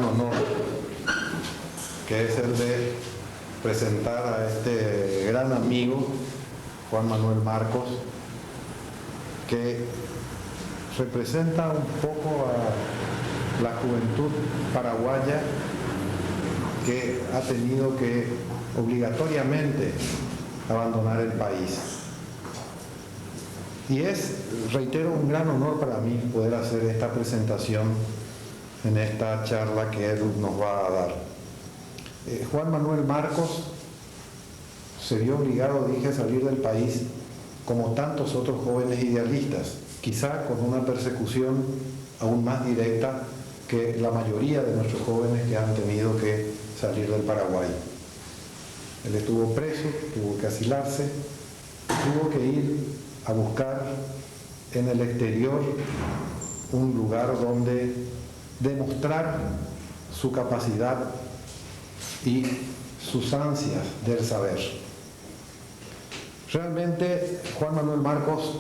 gran honor, que es el de presentar a este gran amigo, Juan Manuel Marcos, que representa un poco a la juventud paraguaya que ha tenido que obligatoriamente abandonar el país. Y es, reitero, un gran honor para mí poder hacer esta presentación en esta charla que él nos va a dar. Juan Manuel Marcos se vio obligado, dije, a salir del país como tantos otros jóvenes idealistas, quizá con una persecución aún más directa que la mayoría de nuestros jóvenes que han tenido que salir del Paraguay. Él estuvo preso, tuvo que asilarse, tuvo que ir a buscar en el exterior un lugar donde demostrar su capacidad y sus ansias del saber. Realmente Juan Manuel Marcos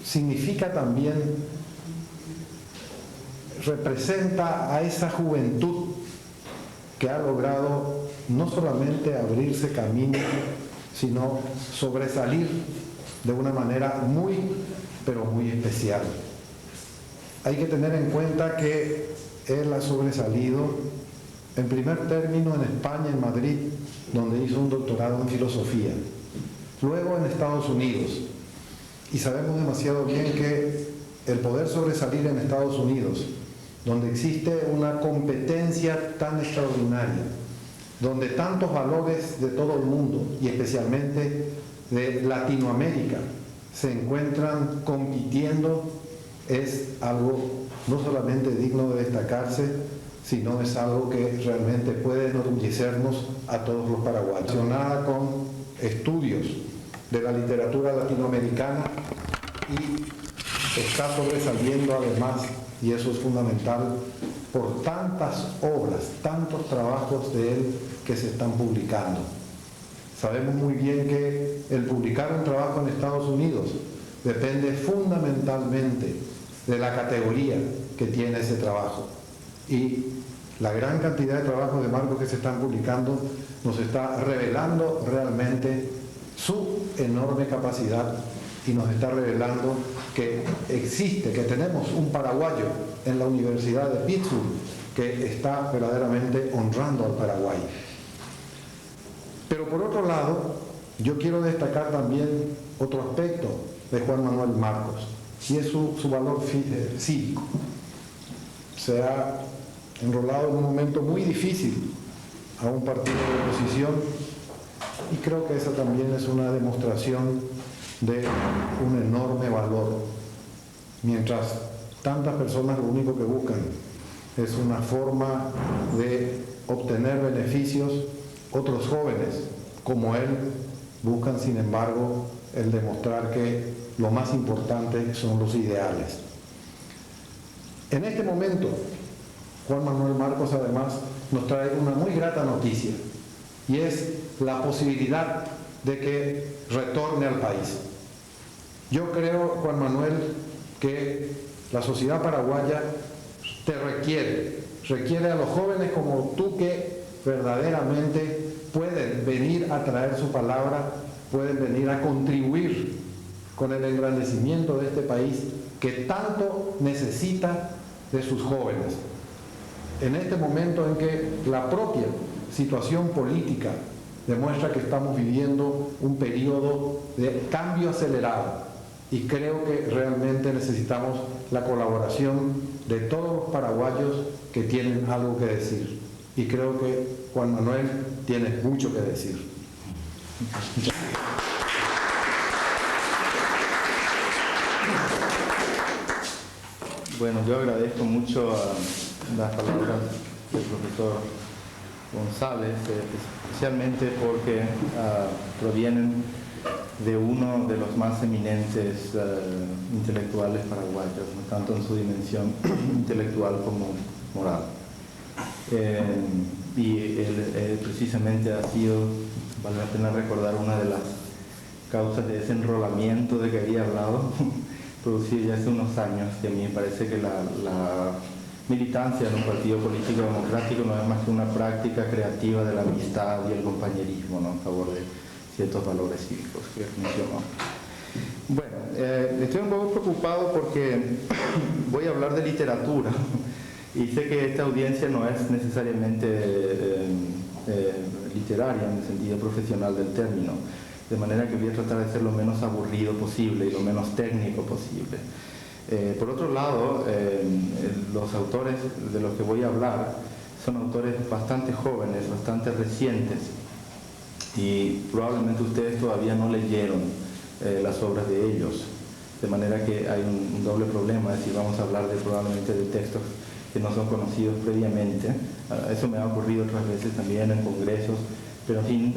significa también, representa a esa juventud que ha logrado no solamente abrirse camino, sino sobresalir de una manera muy, pero muy especial. Hay que tener en cuenta que él ha sobresalido en primer término en España, en Madrid, donde hizo un doctorado en filosofía, luego en Estados Unidos, y sabemos demasiado bien que el poder sobresalir en Estados Unidos, donde existe una competencia tan extraordinaria, donde tantos valores de todo el mundo y especialmente de Latinoamérica se encuentran compitiendo, es algo no solamente digno de destacarse, sino es algo que realmente puede enorgullecernos a todos los paraguayos. Relacionada con estudios de la literatura latinoamericana y está sobresaliendo además, y eso es fundamental, por tantas obras, tantos trabajos de él que se están publicando. Sabemos muy bien que el publicar un trabajo en Estados Unidos depende fundamentalmente de la categoría que tiene ese trabajo. Y la gran cantidad de trabajos de Marcos que se están publicando nos está revelando realmente su enorme capacidad y nos está revelando que existe, que tenemos un paraguayo en la Universidad de Pittsburgh que está verdaderamente honrando al Paraguay. Pero por otro lado, yo quiero destacar también otro aspecto de Juan Manuel Marcos, y es su valor cívico. Se ha enrolado en un momento muy difícil a un partido de oposición, y creo que esa también es una demostración de un enorme valor. Mientras tantas personas lo único que buscan es una forma de obtener beneficios, otros jóvenes como él buscan, sin embargo, el demostrar que lo más importante son los ideales. En este momento, Juan Manuel Marcos además nos trae una muy grata noticia, y es la posibilidad de que retorne al país. Yo creo, Juan Manuel, que la sociedad paraguaya te requiere a los jóvenes como tú, que verdaderamente pueden venir a traer su palabra, pueden venir a contribuir con el engrandecimiento de este país que tanto necesita de sus jóvenes. En este momento en que la propia situación política demuestra que estamos viviendo un periodo de cambio acelerado, y creo que realmente necesitamos la colaboración de todos los paraguayos que tienen algo que decir, y creo que Juan Manuel tiene mucho que decir. Bueno, yo agradezco mucho las palabras del profesor González, especialmente porque provienen de uno de los más eminentes intelectuales paraguayos, ¿no? Tanto en su dimensión intelectual como moral. Y él precisamente ha sido, vale la pena recordar, una de las causas de ese enrolamiento de que había hablado, producido ya hace unos años, que a mí me parece que la militancia en un partido político democrático no es más que una práctica creativa de la amistad y el compañerismo, ¿no?, en favor de ciertos valores cívicos que mencionó. Bueno, estoy un poco preocupado porque voy a hablar de literatura y sé que esta audiencia no es necesariamente literaria en el sentido profesional del término, de manera que voy a tratar de ser lo menos aburrido posible y lo menos técnico posible. Por otro lado, los autores de los que voy a hablar son autores bastante jóvenes, bastante recientes, y probablemente ustedes todavía no leyeron las obras de ellos, de manera que hay un doble problema, es decir, vamos a hablar probablemente de textos que no son conocidos previamente. Eso me ha ocurrido otras veces también en congresos, pero en fin,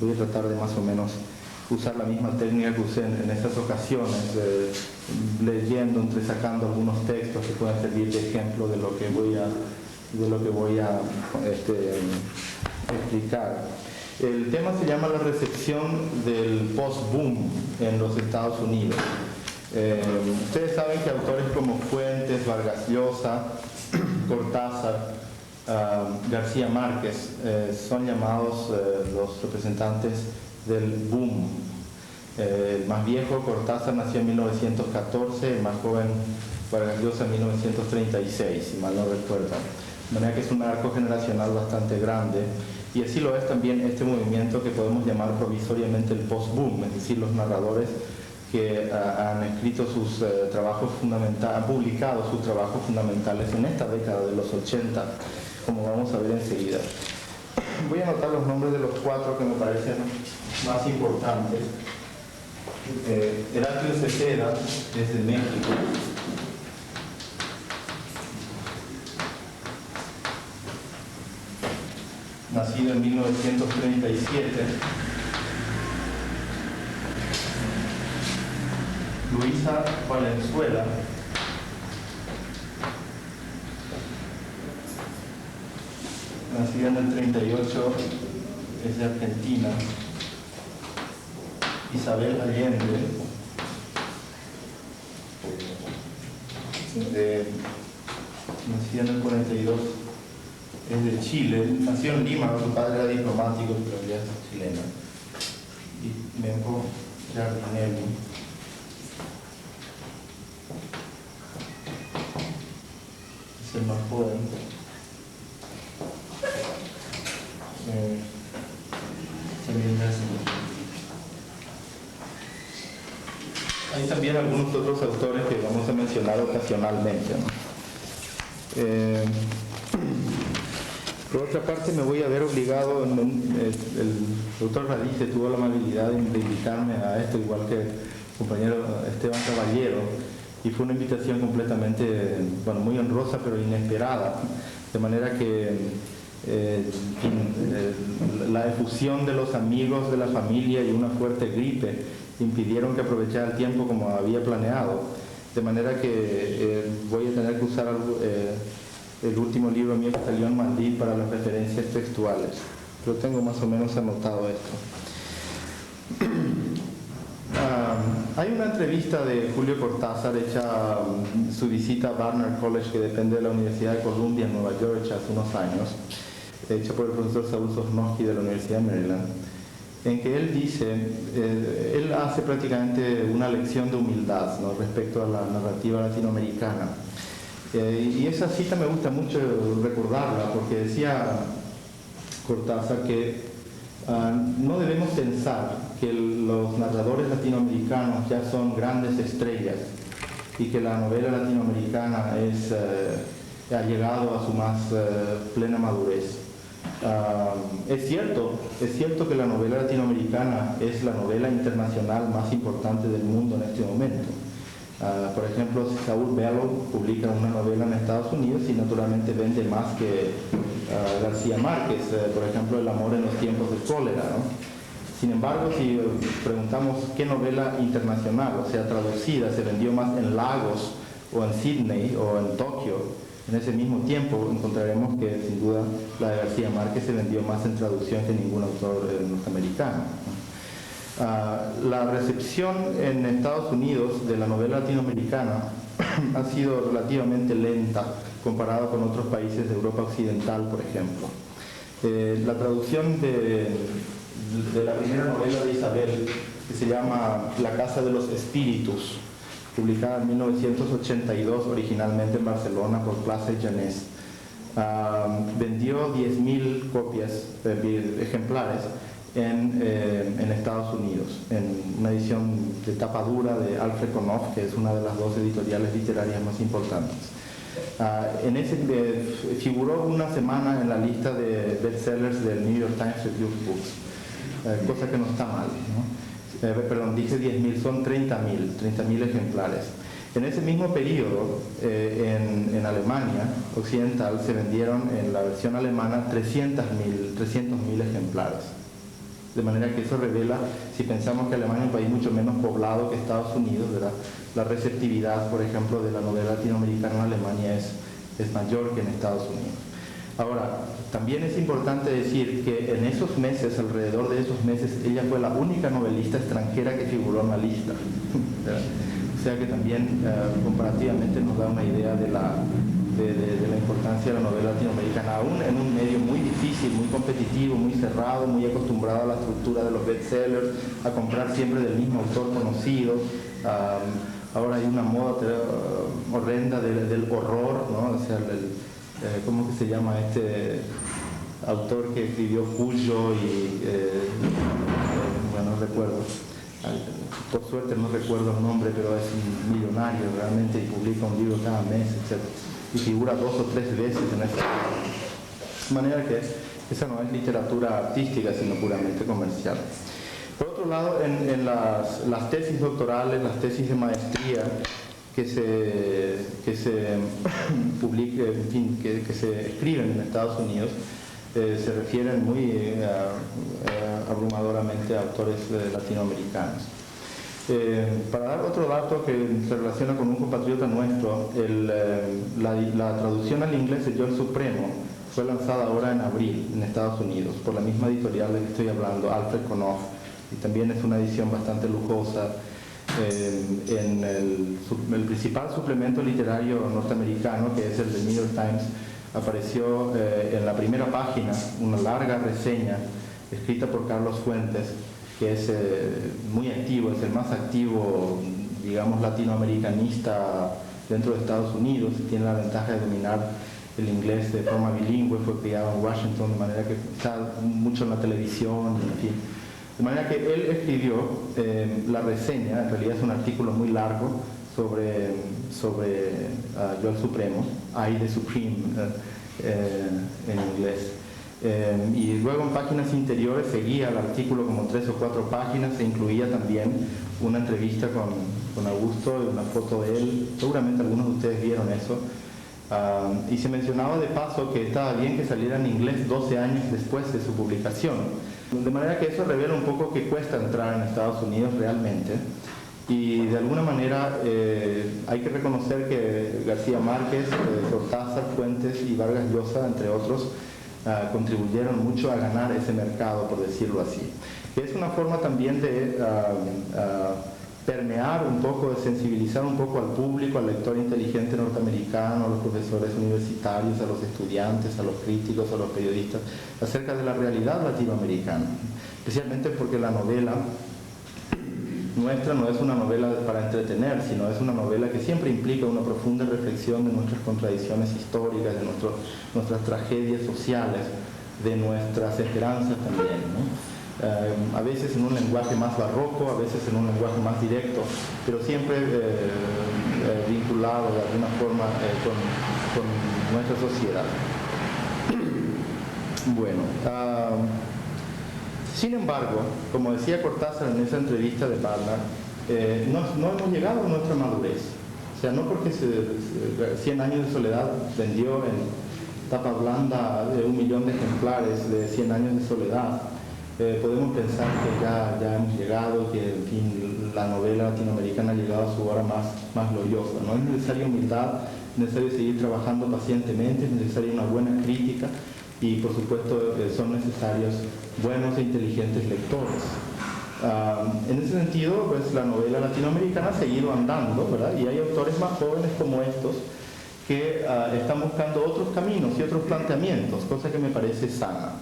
voy a tratar de más o menos usar la misma técnica que usé en esas ocasiones, leyendo, entresacando algunos textos que puedan servir de ejemplo de lo que voy a explicar. El tema se llama la recepción del post-boom en los Estados Unidos. Ustedes saben que autores como Fuentes, Vargas Llosa, Cortázar, García Márquez son llamados los representantes del boom. El más viejo, Cortázar, nació en 1914, el más joven, Vargas Llosa, en 1936, si mal no recuerdo. De manera que es un arco generacional bastante grande, y así lo es también este movimiento que podemos llamar provisoriamente el post-boom, es decir, los narradores que han escrito sus trabajos fundamentales, han publicado sus trabajos fundamentales en esta década de los 80, como vamos a ver enseguida. Voy a anotar los nombres de los cuatro que me parecen más importantes. Heraclio Cepeda, desde México. Nacido en 1937. Luisa Valenzuela, nacida en el 38, es de Argentina. Isabel Allende, nacida en el 42, es de Chile. Nació en Lima, su padre era diplomático, pero ella es chilena. Y Mempo Giardinelli. Es el más joven. Hay también algunos otros autores que vamos a mencionar ocasionalmente, ¿no? Por otra parte, me voy a ver obligado, el doctor Radice tuvo la amabilidad de invitarme a esto, igual que el compañero Esteban Caballero, y fue una invitación completamente, bueno, muy honrosa pero inesperada, de manera que la efusión de los amigos, de la familia y una fuerte gripe impidieron que aprovechara el tiempo como había planeado, de manera que voy a tener que usar el último libro mío que salió en Madrid para las referencias textuales, pero tengo más o menos anotado esto. Hay una entrevista de Julio Cortázar hecha su visita a Barnard College, que depende de la Universidad de Columbia en Nueva York, hace unos años, hecha por el profesor Saúl Sosnowski de la Universidad de Maryland, en que él dice, él hace prácticamente una lección de humildad, ¿no?, respecto a la narrativa latinoamericana. Y esa cita me gusta mucho recordarla, porque decía Cortázar que no debemos pensar que los narradores latinoamericanos ya son grandes estrellas y que la novela latinoamericana ha llegado a su más plena madurez. Es cierto que la novela latinoamericana es la novela internacional más importante del mundo en este momento. Por ejemplo, Saúl Bellow publica una novela en Estados Unidos y naturalmente vende más que García Márquez, por ejemplo, El amor en los tiempos de cólera, ¿no? Sin embargo, si preguntamos qué novela internacional, o sea, traducida, se vendió más en Lagos o en Sydney o en Tokio en ese mismo tiempo, encontraremos que sin duda la de García Márquez se vendió más en traducción que ningún autor norteamericano, ¿no? La recepción en Estados Unidos de la novela latinoamericana ha sido relativamente lenta comparado con otros países de Europa Occidental, por ejemplo. La traducción de la primera novela de Isabel, que se llama La Casa de los Espíritus, publicada en 1982, originalmente en Barcelona por Plaza y Janés, vendió 10.000 copias, ejemplares, en Estados Unidos, en una edición de tapa dura de Alfred Knopf, que es una de las dos editoriales literarias más importantes. En ese figuró una semana en la lista de bestsellers del New York Times Review of Books, cosa que no está mal, ¿no? Perdón, dije 10.000, son 30.000 ejemplares. En ese mismo periodo, en Alemania Occidental, se vendieron en la versión alemana 300.000 ejemplares. De manera que eso revela, si pensamos que Alemania es un país mucho menos poblado que Estados Unidos, ¿verdad?, la receptividad, por ejemplo, de la novela latinoamericana en Alemania es mayor que en Estados Unidos. Ahora, también es importante decir que en esos meses, alrededor de esos meses, ella fue la única novelista extranjera que figuró en la lista. O sea que también comparativamente nos da una idea de la importancia de la novela latinoamericana, aún en un medio muy difícil, muy competitivo, muy cerrado, muy acostumbrado a la estructura de los bestsellers, a comprar siempre del mismo autor conocido. Ahora hay una moda horrenda del horror, ¿no? O sea, ¿cómo que se llama este autor que escribió Cuyo y bueno, no recuerdo, por suerte no recuerdo el nombre, pero es un millonario realmente y publica un libro cada mes, etc. Y figura 2 o 3 veces en esta. De manera que esa no es literatura artística, sino puramente comercial. Por otro lado, en las tesis doctorales, las tesis de maestría que se publican, en fin, que se escriben en Estados Unidos, se refieren muy abrumadoramente a autores latinoamericanos. Para dar otro dato que se relaciona con un compatriota nuestro, la traducción al inglés de Yo el Supremo fue lanzada ahora en abril en Estados Unidos por la misma editorial de que estoy hablando, Alfred Knopf, y también es una edición bastante lujosa. En el principal suplemento literario norteamericano, que es el de New York Times, apareció en la primera página una larga reseña escrita por Carlos Fuentes, que es muy activo, es el más activo, digamos, latinoamericanista dentro de Estados Unidos, tiene la ventaja de dominar el inglés de forma bilingüe, fue criado en Washington, de manera que está mucho en la televisión, en fin. De manera que él escribió la reseña, en realidad es un artículo muy largo sobre Yo el Supremo, I the Supreme en inglés. Y luego en páginas interiores seguía el artículo como 3 o 4 páginas, e incluía también una entrevista con Augusto y una foto de él, seguramente algunos de ustedes vieron eso. Y se mencionaba de paso que estaba bien que saliera en inglés 12 años después de su publicación. De manera que eso revela un poco que cuesta entrar en Estados Unidos realmente. Y de alguna manera hay que reconocer que García Márquez, Cortázar, Fuentes y Vargas Llosa, entre otros, contribuyeron mucho a ganar ese mercado, por decirlo así. Es una forma también de permear un poco, de sensibilizar un poco al público, al lector inteligente norteamericano, a los profesores universitarios, a los estudiantes, a los críticos, a los periodistas, acerca de la realidad latinoamericana, especialmente porque la novela nuestra no es una novela para entretener, sino es una novela que siempre implica una profunda reflexión de nuestras contradicciones históricas, de nuestras tragedias sociales, de nuestras esperanzas también, ¿no? A veces en un lenguaje más barroco, a veces en un lenguaje más directo, pero siempre vinculado de alguna forma con nuestra sociedad. Bueno, sin embargo, como decía Cortázar en esa entrevista de Barnard, no hemos llegado a nuestra madurez. O sea, no porque 100 años de soledad vendió en tapa blanda 1 millón de ejemplares de 100 años de soledad, podemos pensar que ya hemos llegado, que en fin, la novela latinoamericana ha llegado a su hora más gloriosa. No es necesaria humildad, es necesario seguir trabajando pacientemente, es necesaria una buena crítica y por supuesto son necesarios buenos e inteligentes lectores. En ese sentido, pues la novela latinoamericana ha seguido andando, ¿verdad? Y hay autores más jóvenes como estos que están buscando otros caminos y otros planteamientos, cosa que me parece sana.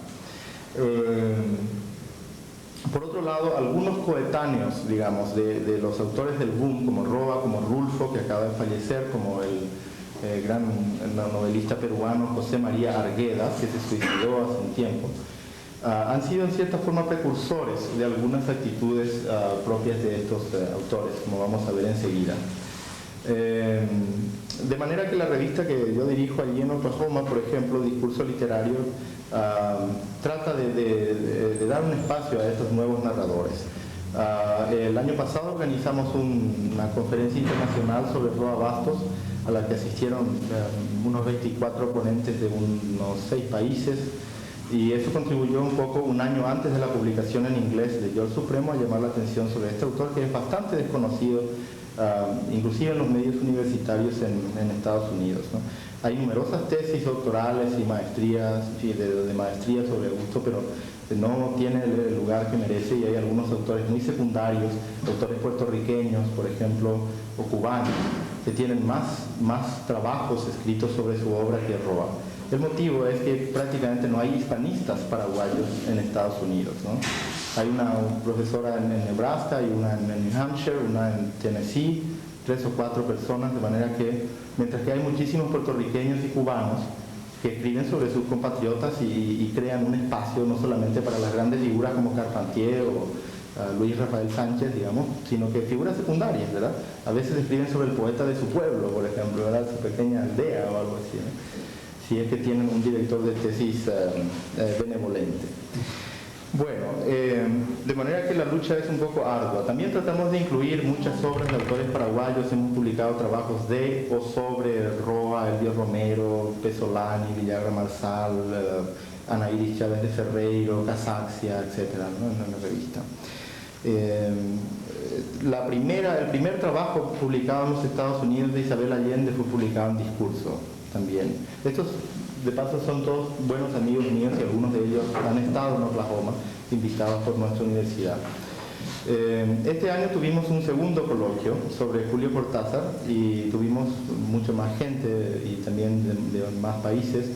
Por otro lado, algunos coetáneos, digamos, de los autores del boom, como Roa, como Rulfo, que acaba de fallecer, como el gran novelista peruano José María Arguedas, que se suicidó hace un tiempo, han sido en cierta forma precursores de algunas actitudes propias de estos autores, como vamos a ver enseguida. De manera que la revista que yo dirijo allí en Oklahoma, por ejemplo, Discurso Literario, trata de dar un espacio a estos nuevos narradores. El año pasado organizamos una conferencia internacional sobre Roa Bastos, a la que asistieron unos 24 ponentes de unos 6 países, y eso contribuyó un poco, un año antes de la publicación en inglés de Yo el Supremo, a llamar la atención sobre este autor que es bastante desconocido, inclusive en los medios universitarios en Estados Unidos, ¿no? Hay numerosas tesis doctorales y maestrías, de maestría sobre Augusto, pero no tiene el lugar que merece, y hay algunos autores muy secundarios, autores puertorriqueños, por ejemplo, o cubanos, que tienen más trabajos escritos sobre su obra que Roa. El motivo es que prácticamente no hay hispanistas paraguayos en Estados Unidos, ¿no? Hay una profesora en Nebraska, hay una en New Hampshire, una en Tennessee, 3 o 4 personas, de manera que, mientras que hay muchísimos puertorriqueños y cubanos que escriben sobre sus compatriotas y crean un espacio no solamente para las grandes figuras como Carpentier o Luis Rafael Sánchez, digamos, sino que figuras secundarias, ¿verdad? A veces escriben sobre el poeta de su pueblo, por ejemplo, ¿verdad? Su pequeña aldea o algo así, ¿no? Si es que tienen un director de tesis benevolente. Bueno, de manera que la lucha es un poco ardua. También tratamos de incluir muchas obras de autores paraguayos. Hemos publicado trabajos de o sobre Roa, Elvio Romero, Pesolani, Villagra Marsal, Ana Iris Chávez de Ferreiro, Casaxia, etc., ¿no? En la revista. El primer trabajo publicado en los Estados Unidos de Isabel Allende fue publicado en Discurso también. Estos, de paso, son todos buenos amigos míos, y algunos de ellos han estado en Oklahoma, invitados por nuestra universidad. Este año tuvimos un segundo coloquio sobre Julio Cortázar, y tuvimos mucho más gente, y también de más países,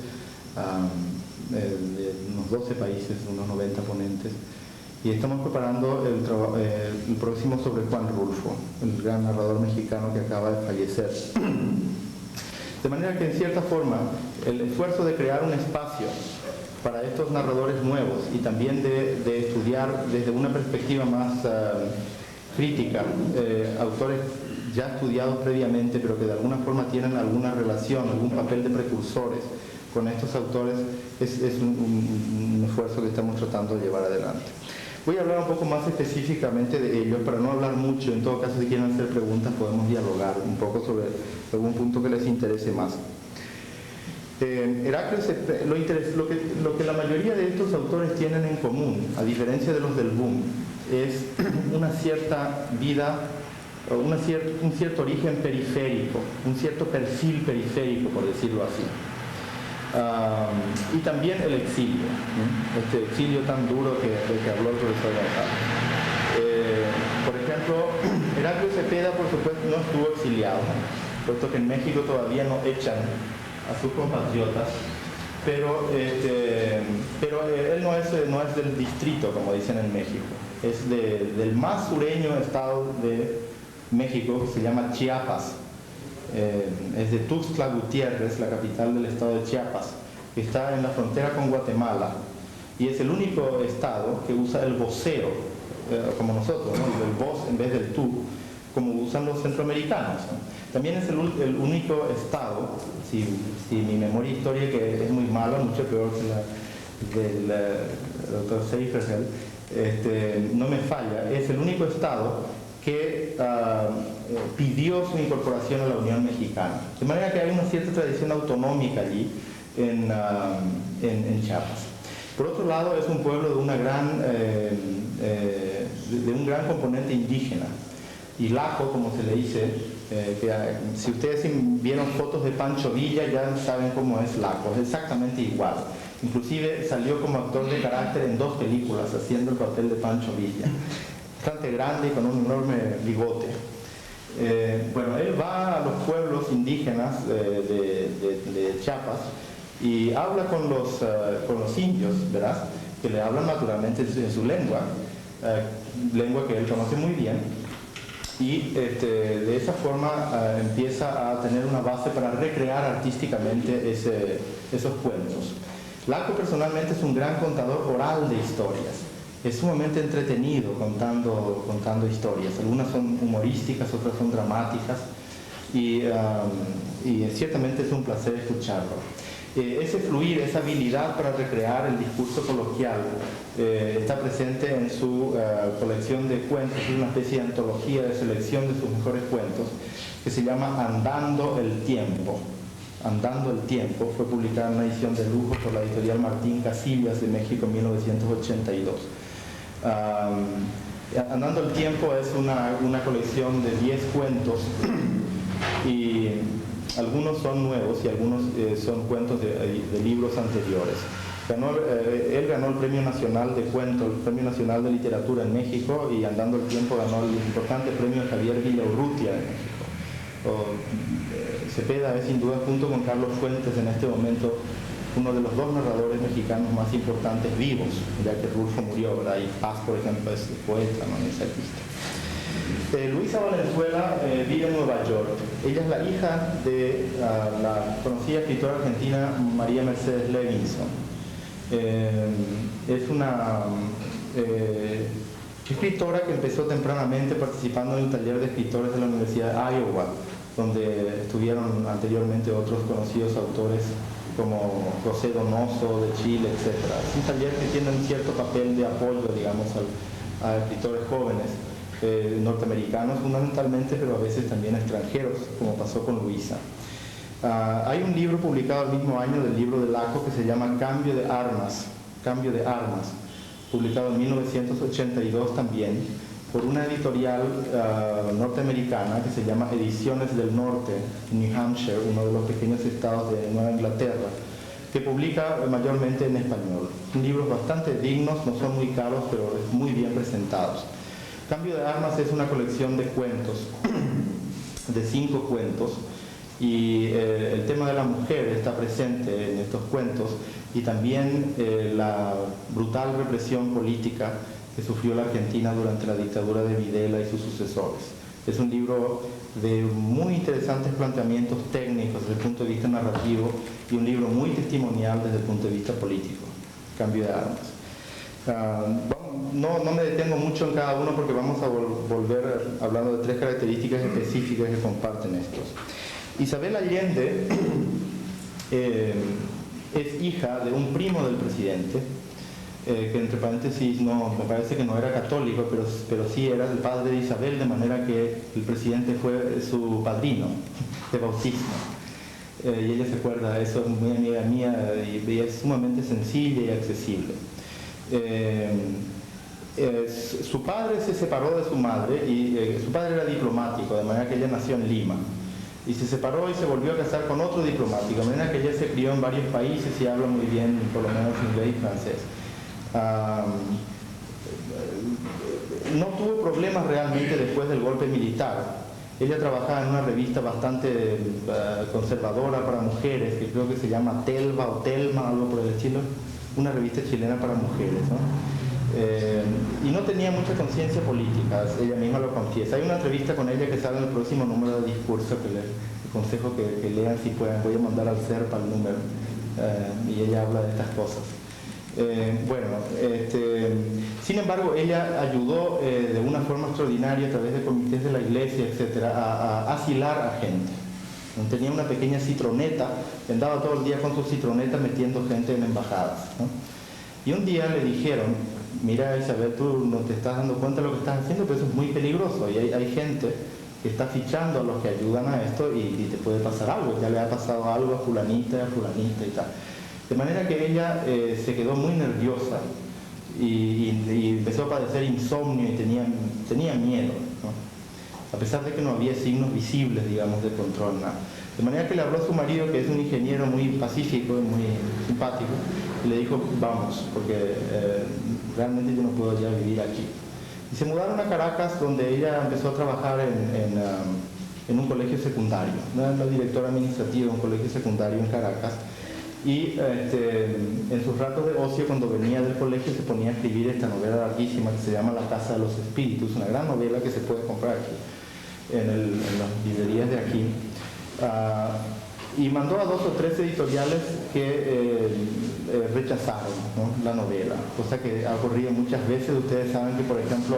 de unos 12 países, unos 90 ponentes, y estamos preparando el próximo sobre Juan Rulfo, el gran narrador mexicano que acaba de fallecer. De manera que, en cierta forma, el esfuerzo de crear un espacio para estos narradores nuevos, y también de estudiar desde una perspectiva más crítica autores ya estudiados previamente, pero que de alguna forma tienen alguna relación, algún papel de precursores con estos autores, es un esfuerzo que estamos tratando de llevar adelante. Voy a hablar un poco más específicamente de ellos, para no hablar mucho. En todo caso, si quieren hacer preguntas, podemos dialogar un poco sobre algún punto que les interese más. Heraclio, lo que la mayoría de estos autores tienen en común, a diferencia de los del boom, es una cierta vida, un cierto origen periférico, un cierto perfil periférico, por decirlo así. Y también el exilio, ¿no? Este exilio tan duro del que habló el profesor González. Por ejemplo, Heraclio Cepeda, por supuesto, no estuvo exiliado, puesto que en México todavía no echan a sus compatriotas, pero él no es del distrito, como dicen en México, es del más sureño estado de México, que se llama Chiapas. Es de Tuxtla Gutiérrez, la capital del estado de Chiapas, que está en la frontera con Guatemala, y es el único estado que usa el voceo, como nosotros, ¿no? El vos en vez del tú, como usan los centroamericanos, ¿no? También es el único estado, si mi memoria histórica, que es muy mala, mucho peor que la del doctor Seifersel, no me falla, es el único estado que pidió su incorporación a la Unión Mexicana. De manera que hay una cierta tradición autonómica allí en Chiapas. Por otro lado, es un pueblo de un gran componente indígena. Ilaco, como se le dice, que si ustedes vieron fotos de Pancho Villa, ya saben cómo es Laco, es exactamente igual. Inclusive salió como actor de carácter en 2 películas haciendo el papel de Pancho Villa. Bastante grande y con un enorme bigote. Bueno, él va a los pueblos indígenas de Chiapas y habla con los indios, ¿verdad? Que le hablan naturalmente en su lengua, lengua que él conoce muy bien, y de esa forma empieza a tener una base para recrear artísticamente esos cuentos. Laco personalmente es un gran contador oral de historias. Es sumamente entretenido contando historias. Algunas son humorísticas, otras son dramáticas y ciertamente es un placer escucharlo. Ese fluir, esa habilidad para recrear el discurso coloquial está presente en su colección de cuentos, es una especie de antología de selección de sus mejores cuentos que se llama Andando el Tiempo. Andando el Tiempo fue publicada en una edición de lujo por la editorial Martín Casillas de México en 1982. Andando el Tiempo es una colección de 10 cuentos y algunos son nuevos y algunos son cuentos de libros anteriores. Él ganó el Premio Nacional de Cuentos, el Premio Nacional de Literatura en México, y Andando el Tiempo ganó el importante premio Javier Villaurrutia en México. Cepeda es sin duda, junto con Carlos Fuentes, en este momento uno de los dos narradores mexicanos más importantes vivos, ya que Rulfo murió, ¿verdad? Y Paz, por ejemplo, es poeta, no es artista. Luisa Valenzuela vive en Nueva York. Ella es la hija de la conocida escritora argentina María Mercedes Levinson. Es una escritora que empezó tempranamente participando en el taller de escritores de la Universidad de Iowa, donde estuvieron anteriormente otros conocidos autores como José Donoso de Chile, etc. Es un taller que tiene un cierto papel de apoyo, digamos, a escritores jóvenes norteamericanos fundamentalmente, pero a veces también extranjeros, como pasó con Luisa. Hay un libro publicado el mismo año del libro de Laco que se llama Cambio de Armas, publicado en 1982 también por una editorial norteamericana que se llama Ediciones del Norte, en New Hampshire, uno de los pequeños estados de Nueva Inglaterra, que publica mayormente en español. Son libros bastante dignos, no son muy caros, pero muy bien presentados. Cambio de Armas es una colección de cuentos, de 5 cuentos, y el tema de la mujer está presente en estos cuentos, y también la brutal represión política que sufrió la Argentina durante la dictadura de Videla y sus sucesores. Es un libro de muy interesantes planteamientos técnicos desde el punto de vista narrativo y un libro muy testimonial desde el punto de vista político, Cambio de Armas. No me detengo mucho en cada uno porque vamos a volver hablando de 3 características específicas que comparten estos. Isabel Allende es hija de un primo del presidente, que entre paréntesis me parece que no era católico, pero sí era el padre de Isabel, de manera que el presidente fue su padrino de bautismo. Y ella se acuerda de eso, es muy amiga mía y es sumamente sencilla y accesible. Su padre se separó de su madre y su padre era diplomático, de manera que ella nació en Lima. Y se separó y se volvió a casar con otro diplomático, de manera que ella se crió en varios países y habla muy bien, por lo menos inglés y francés. No tuvo problemas realmente después del golpe militar. Ella trabajaba en una revista bastante conservadora para mujeres, que creo que se llama Telva o Telma, algo por el estilo, una revista chilena para mujeres, ¿no? Y no tenía mucha conciencia política, ella misma lo confiesa. Hay una entrevista con ella que sale en el próximo número de Discurso, que les aconsejo que lean si pueden. Voy a mandar al CERPA el número, y ella habla de estas cosas. Sin embargo, ella ayudó de una forma extraordinaria a través de comités de la iglesia, etcétera, a asilar a gente. Tenía una pequeña citroneta, andaba todo el día con su citroneta metiendo gente en embajadas, ¿no? Y un día le dijeron: mira, Isabel, tú no te estás dando cuenta de lo que estás haciendo, pero eso es muy peligroso, y hay gente que está fichando a los que ayudan a esto y te puede pasar algo. Ya le ha pasado algo a fulanita y tal. De manera que ella se quedó muy nerviosa y empezó a padecer insomnio y tenía miedo, ¿no? A pesar de que no había signos visibles, digamos, de control, nada. De manera que le habló a su marido, que es un ingeniero muy pacífico y muy simpático, y le dijo: vamos, porque realmente yo no puedo ya vivir aquí. Y se mudaron a Caracas, donde ella empezó a trabajar en un colegio secundario. Era la directora administrativa de un colegio secundario en Caracas. Y en sus ratos de ocio, cuando venía del colegio, se ponía a escribir esta novela larguísima que se llama La Casa de los Espíritus, una gran novela que se puede comprar aquí, en las librerías de aquí. Y mandó a 2 o 3 editoriales que rechazaron, ¿no?, la novela, cosa que ha ocurrido muchas veces. Ustedes saben que, por ejemplo,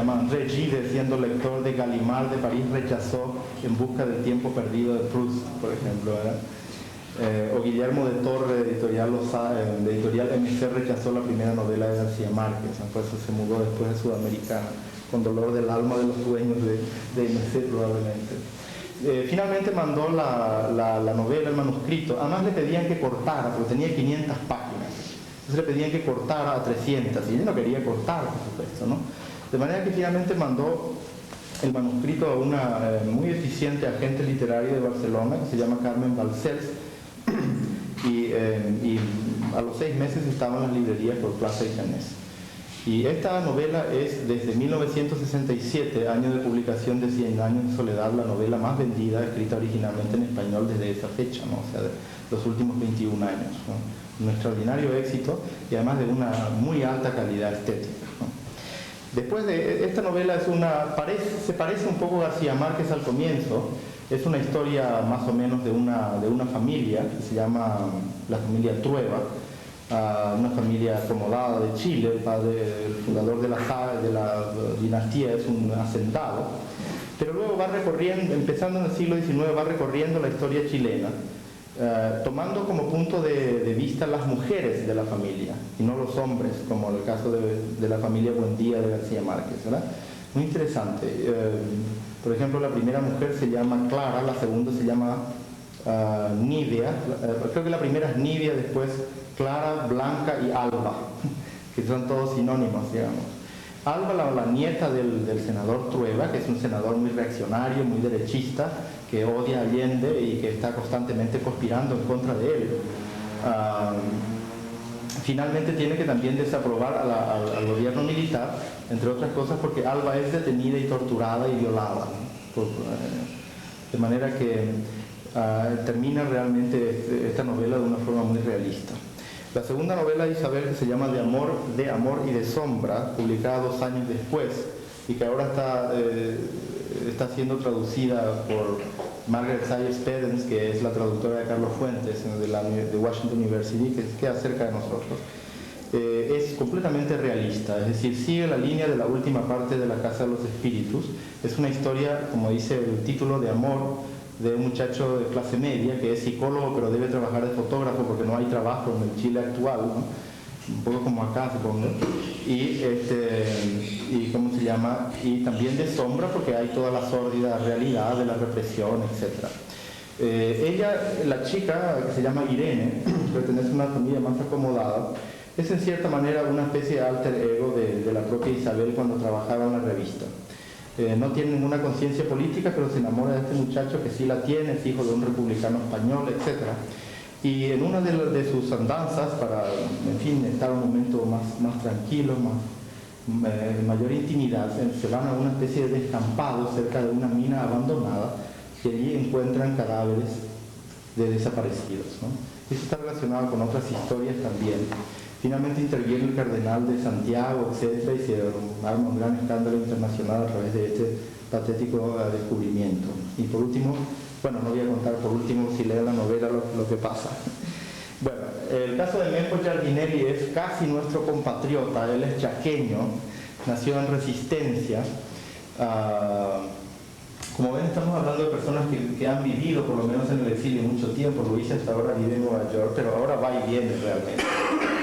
André Gide, siendo lector de Gallimard de París, rechazó En busca del tiempo perdido de Proust, por ejemplo, ¿verdad? O Guillermo de Torre, de editorial MC, rechazó la primera novela de García Márquez, por eso se mudó después de Sudamericana, con dolor del alma de los dueños de MC probablemente. Finalmente mandó la novela, el manuscrito. Además le pedían que cortara, porque tenía 500 páginas. Entonces le pedían que cortara a 300, y ella no quería cortar, por supuesto, ¿no? De manera que finalmente mandó el manuscrito a una muy eficiente agente literaria de Barcelona, que se llama Carmen Balcells, y a los 6 meses estaba en las librerías por Plaza y Janés. Y esta novela es, desde 1967, año de publicación de 100 años de soledad, la novela más vendida, escrita originalmente en español desde esa fecha, ¿no? O sea, de los últimos 21 años, ¿no? Un extraordinario éxito y además de una muy alta calidad estética, ¿no? Después de esta novela se parece un poco a García Márquez al comienzo. Es una historia más o menos de una familia que se llama la familia Trueba, una familia acomodada de Chile. El padre, el fundador de la dinastía, es un hacendado, pero luego va recorriendo, empezando en el siglo XIX, va recorriendo la historia chilena, tomando como punto de vista las mujeres de la familia y no los hombres, como en el caso de la familia Buendía de García Márquez, ¿verdad? Muy interesante. Por ejemplo, la primera mujer se llama Clara, la segunda se llama Nidia. Creo que la primera es Nidia, después Clara, Blanca y Alba, que son todos sinónimos, digamos. Alba, la nieta del senador Trueba, que es un senador muy reaccionario, muy derechista, que odia a Allende y que está constantemente conspirando en contra de él. Finalmente tiene que también desaprobar al gobierno militar, entre otras cosas porque Alba es detenida y torturada y violada, ¿no? De manera que termina realmente esta novela de una forma muy realista. La segunda novela de Isabel, que se llama De amor y de sombra, publicada 2 años después y que ahora está siendo traducida por Margaret Sayers Pedens, que es la traductora de Carlos Fuentes de Washington University, que queda cerca de nosotros. Es completamente realista, es decir, sigue la línea de la última parte de La Casa de los Espíritus. Es una historia, como dice el título, de amor de un muchacho de clase media que es psicólogo pero debe trabajar de fotógrafo porque no hay trabajo en el Chile actual, ¿no? Un poco como acá, supongo. Y ¿cómo se llama? Y también de sombra porque hay toda la sórdida realidad de la represión, etc. Ella, la chica, que se llama Irene, pertenece a una familia más acomodada, es en cierta manera una especie de alter ego de la propia Isabel cuando trabajaba en la revista. No tiene ninguna conciencia política, pero se enamora de este muchacho que sí la tiene, es hijo de un republicano español, etc. Y en una de sus andanzas, para, en fin, estar un momento más tranquilo, mayor intimidad, se van a una especie de descampado cerca de una mina abandonada y allí encuentran cadáveres de desaparecidos, ¿no? Eso está relacionado con otras historias también. Finalmente interviene el cardenal de Santiago, etc., y se arma un gran escándalo internacional a través de este patético descubrimiento. Y por último, bueno, no voy a contar por último, si leen la novela, lo que pasa. Bueno, el caso de Mempo Giardinelli es casi nuestro compatriota. Él es chaqueño, nació en Resistencia. Como ven, estamos hablando de personas que han vivido, por lo menos en el exilio, mucho tiempo. Luis hasta ahora vive en Nueva York, pero ahora va y viene realmente.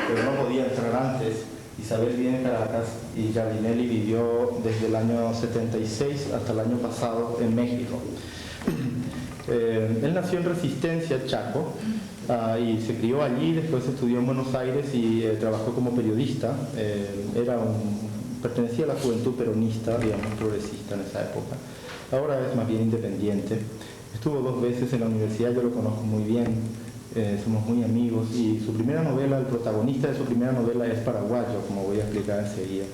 Pero no podía entrar antes. Isabel vive en Caracas y Giardinelli vivió desde el año 76 hasta el año pasado en México. Él nació en Resistencia, Chaco, y se crió allí, después estudió en Buenos Aires y trabajó como periodista. Pertenecía a la juventud peronista, digamos, progresista en esa época. Ahora es más bien independiente. Estuvo 2 veces en la universidad, yo lo conozco muy bien. somos muy amigos, y su primera novela, el protagonista de su primera novela es paraguayo, como voy a explicar enseguida.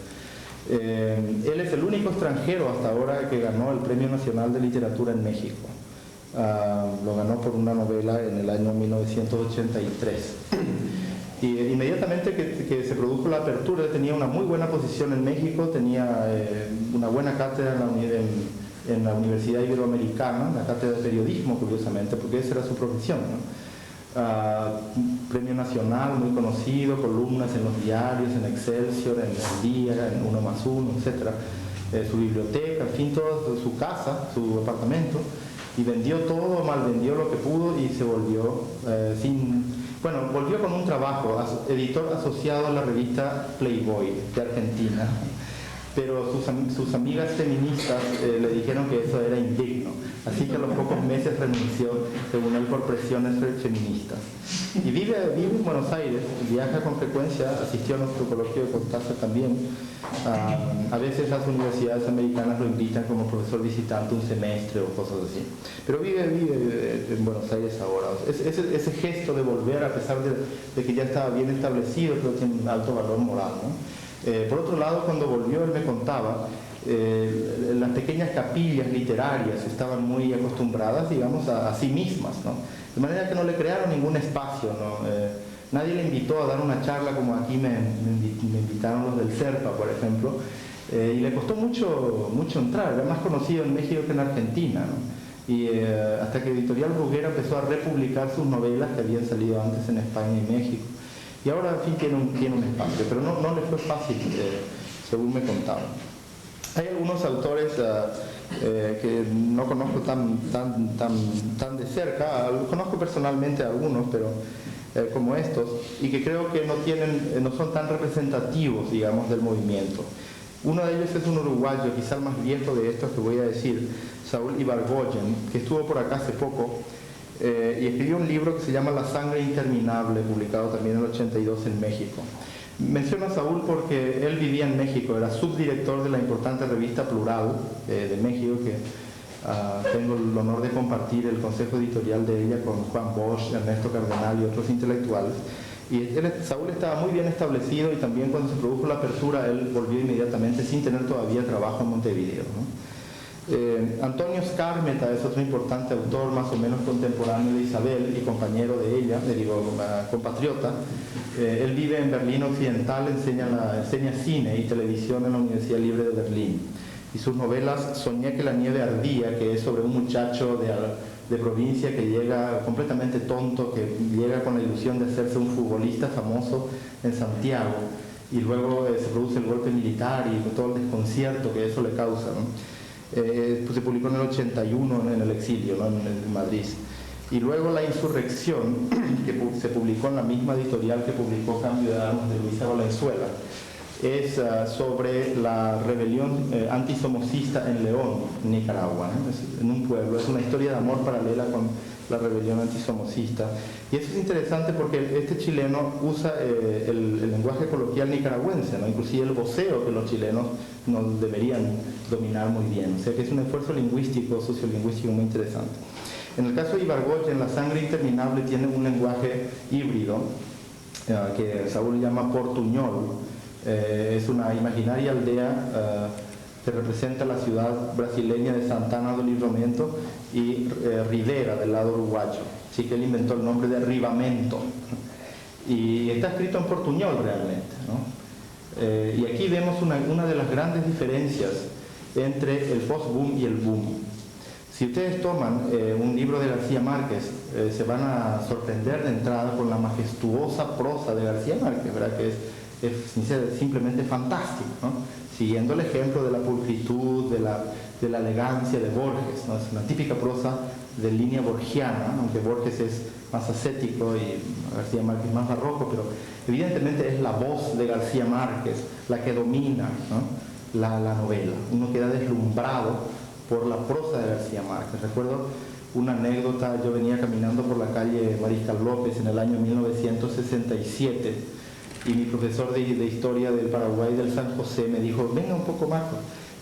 Él es el único extranjero hasta ahora que ganó el Premio Nacional de Literatura en México. Lo ganó por una novela en el año 1983. Y inmediatamente que se produjo la apertura, él tenía una muy buena posición en México, tenía una buena cátedra en la Universidad Iberoamericana, la cátedra de periodismo, curiosamente, porque esa era su profesión, ¿no? Premio nacional muy conocido, columnas en los diarios, en Excelsior, en El Día, en Uno más Uno, etc. Su biblioteca, en fin, todo, su casa, su apartamento, y vendió todo, mal vendió lo que pudo y se volvió volvió con un trabajo, editor asociado a la revista Playboy de Argentina, pero sus amigas feministas le dijeron que eso era indigno, así que a los pocos meses renunció, según él, por presiones feministas. Y vive en Buenos Aires, viaja con frecuencia, asistió a nuestro coloquio de Cortázar también. A veces las universidades americanas lo invitan como profesor visitante un semestre o cosas así. Pero vive en Buenos Aires ahora. Ese gesto de volver, a pesar de que ya estaba bien establecido, creo que tiene un alto valor moral, ¿no? Por otro lado, cuando volvió, él me contaba, las pequeñas capillas literarias estaban muy acostumbradas, digamos, a sí mismas, ¿no? De manera que no le crearon ningún espacio, ¿no? Nadie le invitó a dar una charla como aquí me invitaron los del CERPA, por ejemplo, y le costó mucho entrar, era más conocido en México que en Argentina, ¿no? Y hasta que Editorial Bruguera empezó a republicar sus novelas que habían salido antes en España y México. Y ahora, en fin, tiene un espacio, pero no le fue fácil, según me contaban. Hay algunos autores que no conozco tan de cerca, conozco personalmente a algunos, pero como estos, y que creo que no son tan representativos, digamos, del movimiento. Uno de ellos es un uruguayo, quizá el más viejo de estos que voy a decir, Saúl Ibargoyen, que estuvo por acá hace poco, y escribió un libro que se llama La sangre interminable, publicado también en el 82 en México. Menciono a Saúl porque él vivía en México, era subdirector de la importante revista Plural de México, que tengo el honor de compartir el consejo editorial de ella con Juan Bosch, Ernesto Cardenal y otros intelectuales. Y Saúl estaba muy bien establecido, y también cuando se produjo la apertura él volvió inmediatamente sin tener todavía trabajo en Montevideo, ¿no? Antonio Skármeta es otro importante autor, más o menos contemporáneo de Isabel y compañero de ella, compatriota. Él vive en Berlín Occidental, enseña cine y televisión en la Universidad Libre de Berlín. Y sus novelas Soñé que la nieve ardía, que es sobre un muchacho de provincia que llega completamente tonto, que llega con la ilusión de hacerse un futbolista famoso en Santiago, y luego se produce el golpe militar y todo el desconcierto que eso le causa, ¿no? Pues se publicó en el 81 en el exilio, ¿no? en Madrid. Y luego La insurrección, que se publicó en la misma editorial que publicó Cambio de Armas de Luisa Valenzuela, es sobre la rebelión antisomocista en León, Nicaragua, ¿no? En un pueblo. Es una historia de amor paralela con la rebelión antisomocista. Y eso es interesante porque este chileno usa el lenguaje coloquial nicaragüense, ¿no? Inclusive el voceo que los chilenos no deberían dominar muy bien. O sea que es un esfuerzo lingüístico, sociolingüístico muy interesante. En el caso de Ibargoyen, La sangre interminable tiene un lenguaje híbrido que Saúl llama portuñol. Es una imaginaria aldea que representa la ciudad brasileña de Santana do Livramento y Rivera del lado uruguayo. Así que él inventó el nombre de Rivamento. Y está escrito en portuñol realmente, ¿no? Y aquí vemos una de las grandes diferencias entre el post-boom y el boom. Si ustedes toman un libro de García Márquez, se van a sorprender de entrada con la majestuosa prosa de García Márquez, ¿verdad? Que es simplemente fantástico, ¿no? Siguiendo el ejemplo de la pulcritud, de la elegancia de Borges, ¿no? Es una típica prosa de línea borgiana, ¿no? Aunque Borges es más ascético y García Márquez más barroco, pero evidentemente es la voz de García Márquez la que domina, ¿no? la novela. Uno queda deslumbrado por la prosa de García Márquez. Recuerdo una anécdota, yo venía caminando por la calle Mariscal López en el año 1967 y mi profesor de historia del Paraguay, del San José, me dijo, venga un poco más,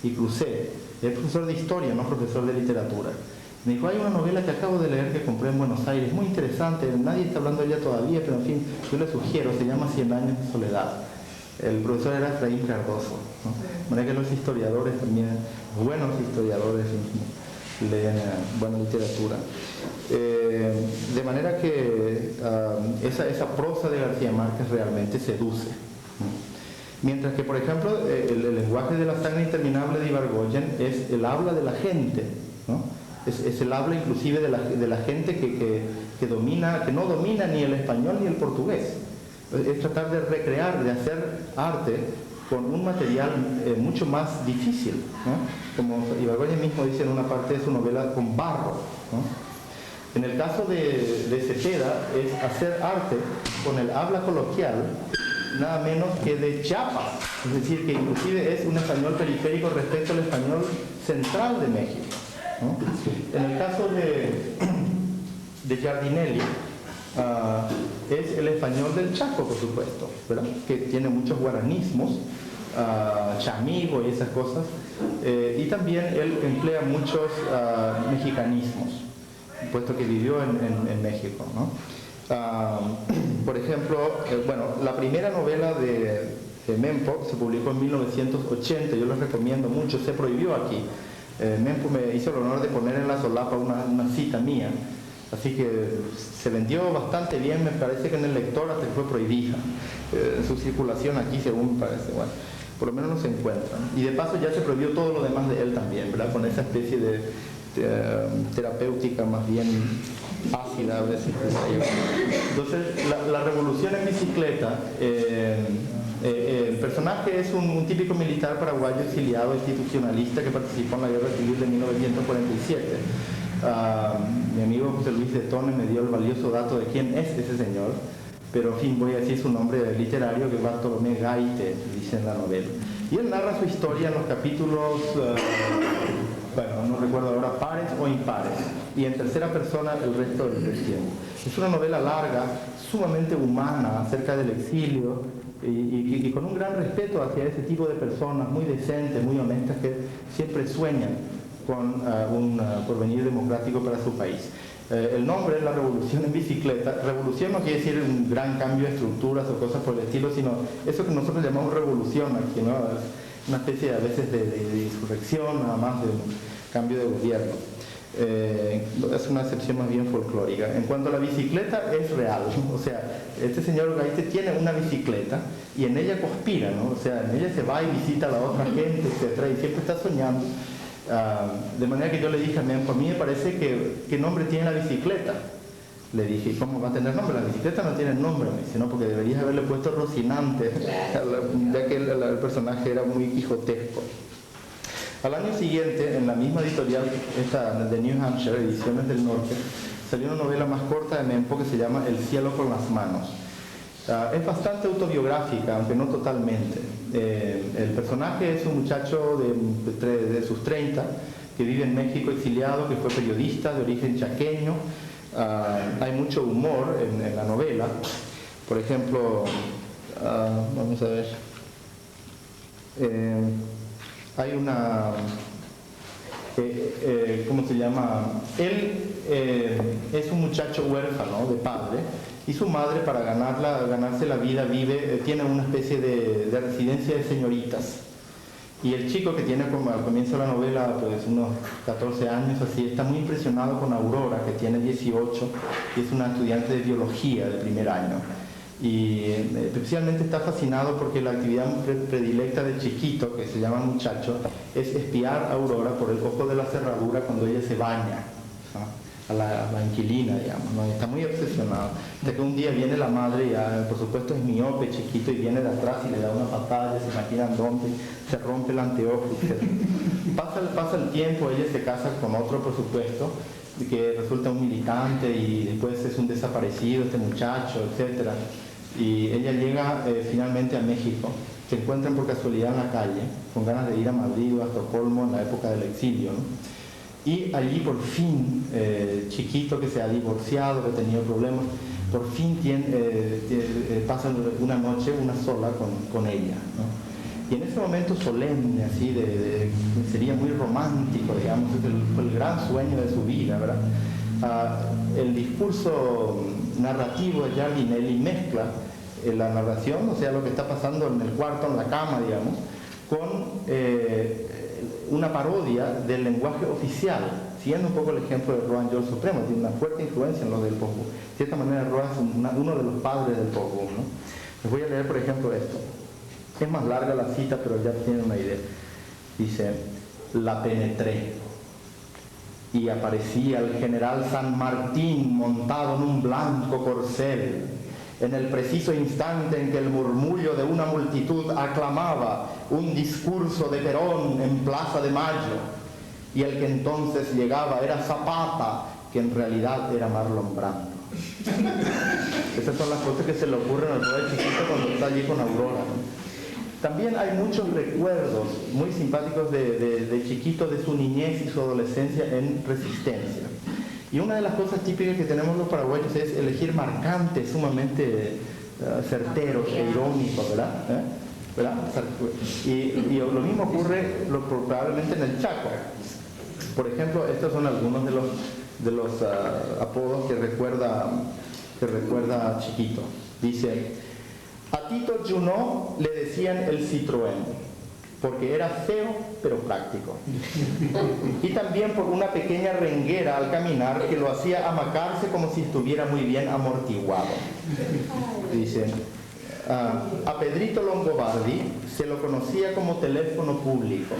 y crucé. Es profesor de historia, no profesor de literatura. Me dijo, hay una novela que acabo de leer que compré en Buenos Aires, muy interesante, nadie está hablando de ella todavía, pero en fin, yo le sugiero, se llama 100 años de soledad. El profesor era Efraín Cardoso, ¿no? De manera que los historiadores también, buenos historiadores, leen buena literatura. De manera que esa prosa de García Márquez realmente seduce. Mientras que, por ejemplo, el lenguaje de la sangre interminable de Ibargoyen es el habla de la gente, ¿no? Es el habla inclusive de la gente que no domina ni el español ni el portugués. Es tratar de recrear, de hacer arte con un material mucho más difícil, ¿no? Como Ibargoyen mismo dice en una parte de su novela, con barro, ¿no? En el caso de Cepeda es hacer arte con el habla coloquial, nada menos que de Chiapas, es decir, que inclusive es un español periférico respecto al español central de México, ¿no? En el caso de Giardinelli, es el español del Chaco, por supuesto, ¿verdad? Que tiene muchos guaranismos, chamigo y esas cosas, y también él emplea muchos mexicanismos, puesto que vivió en México, ¿no? Por ejemplo, bueno, la primera novela de Mempo se publicó en 1980, yo les recomiendo mucho, se prohibió aquí. Mempo me hizo el honor de poner en la solapa una cita mía, así que se vendió bastante bien, me parece que en el lector hasta que fue prohibida su circulación aquí, según me parece, bueno, por lo menos no se encuentra. Y de paso ya se prohibió todo lo demás de él también, ¿verdad? Con esa especie de terapéutica más bien ácida a veces. Entonces, la revolución en bicicleta, el personaje es un típico militar paraguayo exiliado institucionalista que participó en la guerra civil de 1947. Mi amigo José Luis de Tone me dio el valioso dato de quién es ese señor, pero en fin, voy a decir su nombre literario, que es Bartolomé Gaite, dice en la novela. Y él narra su historia en los capítulos, bueno, no recuerdo ahora, pares o impares, y en tercera persona el resto del tiempo. Es una novela larga, sumamente humana, acerca del exilio, y con un gran respeto hacia ese tipo de personas, muy decentes, muy honestas, que siempre sueñan con un porvenir democrático para su país. El nombre es La Revolución en Bicicleta. Revolución no quiere decir un gran cambio de estructuras o cosas por el estilo, sino eso que nosotros llamamos revolución aquí, ¿no? Es una especie a veces de insurrección, nada más de un cambio de gobierno. Es una excepción más bien folclórica. En cuanto a la bicicleta, es real, o sea, este señor Gaite tiene una bicicleta y en ella conspira, ¿no? O sea, en ella se va y visita a la otra gente, etcétera, y siempre está soñando. De manera que yo le dije a Mempo, a mí me parece que ¿qué nombre tiene la bicicleta? Le dije, ¿cómo va a tener nombre? La bicicleta no tiene nombre, me dice, no, porque deberías haberle puesto Rocinante, ya que el personaje era muy quijotesco. Al año siguiente, en la misma editorial, esta de New Hampshire, Ediciones del Norte, salió una novela más corta de Mempo que se llama El cielo con las manos. Es bastante autobiográfica, aunque no totalmente. El personaje es un muchacho de sus 30, que vive en México exiliado, que fue periodista de origen chaqueño. Hay mucho humor en la novela. Por ejemplo, vamos a ver, hay una, ¿cómo se llama? Él es un muchacho huérfano de padre, y su madre, para ganarse la vida, tiene una especie de residencia de señoritas. Y el chico, que tiene como al comienzo de la novela pues unos 14 años, así, está muy impresionado con Aurora, que tiene 18 y es una estudiante de biología de primer año. Y especialmente está fascinado porque la actividad predilecta del chiquito, que se llama muchacho, es espiar a Aurora por el ojo de la cerradura cuando ella se baña, ¿no? A la inquilina, digamos, ¿no? Está muy obsesionado. Hasta que un día viene la madre, y por supuesto es miope, chiquito, y viene de atrás y le da una patada, se imaginan dónde, se rompe el anteojo, etc. Pasa el tiempo, ella se casa con otro, por supuesto, que resulta un militante, y después es un desaparecido este muchacho, etc. Y ella llega finalmente a México. Se encuentran por casualidad en la calle, con ganas de ir a Madrid o a Estocolmo en la época del exilio, ¿no? Y allí por fin, chiquito, que se ha divorciado, que ha tenido problemas, por fin pasan una noche, una sola, con ella, ¿no? Y en ese momento solemne, así, sería muy romántico, digamos, fue el gran sueño de su vida, ¿verdad? El discurso narrativo de Giardinelli mezcla la narración, o sea, lo que está pasando en el cuarto, en la cama, digamos, con una parodia del lenguaje oficial, siguiendo un poco el ejemplo de Roland George Supremo. Tiene una fuerte influencia en lo del post-boom. De cierta manera, Roland es uno de los padres del post-boom, ¿no? Les voy a leer, por ejemplo, esto. Es más larga la cita, pero ya tienen una idea. Dice: la penetré y aparecía el general San Martín montado en un blanco corcel, en el preciso instante en que el murmullo de una multitud aclamaba un discurso de Perón en Plaza de Mayo, y el que entonces llegaba era Zapata, que en realidad era Marlon Brando. Esas son las cosas que se le ocurren al pobre chiquito cuando está allí con Aurora, ¿no? También hay muchos recuerdos muy simpáticos de chiquito, de su niñez y su adolescencia en Resistencia. Y una de las cosas típicas que tenemos los paraguayos es elegir marcantes sumamente certeros e irónicos, ¿verdad? ¿Verdad? Y lo mismo ocurre probablemente en el Chaco. Por ejemplo, estos son algunos de los apodos que recuerda Chiquito. Dice: a Tito Junot le decían el Citroën, porque era feo pero práctico. Y también por una pequeña renguera al caminar que lo hacía amacarse como si estuviera muy bien amortiguado. Dice: a Pedrito Longobardi se lo conocía como teléfono público,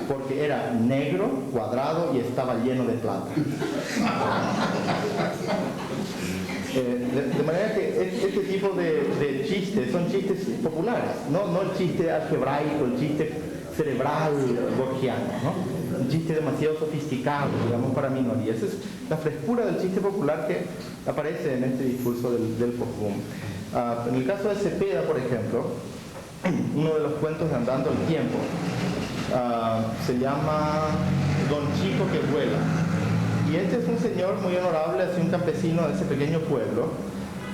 porque era negro, cuadrado y estaba lleno de plata. De manera que este tipo de chistes son chistes populares, no el chiste algebraico, el chiste cerebral borgiano, ¿no? Un chiste demasiado sofisticado, digamos, para minorías. Esa es la frescura del chiste popular que aparece en este discurso del post-boom. En el caso de Cepeda, por ejemplo, uno de los cuentos de Andando el Tiempo se llama Don Chico que vuela. Y este es un señor muy honorable, así un campesino de ese pequeño pueblo,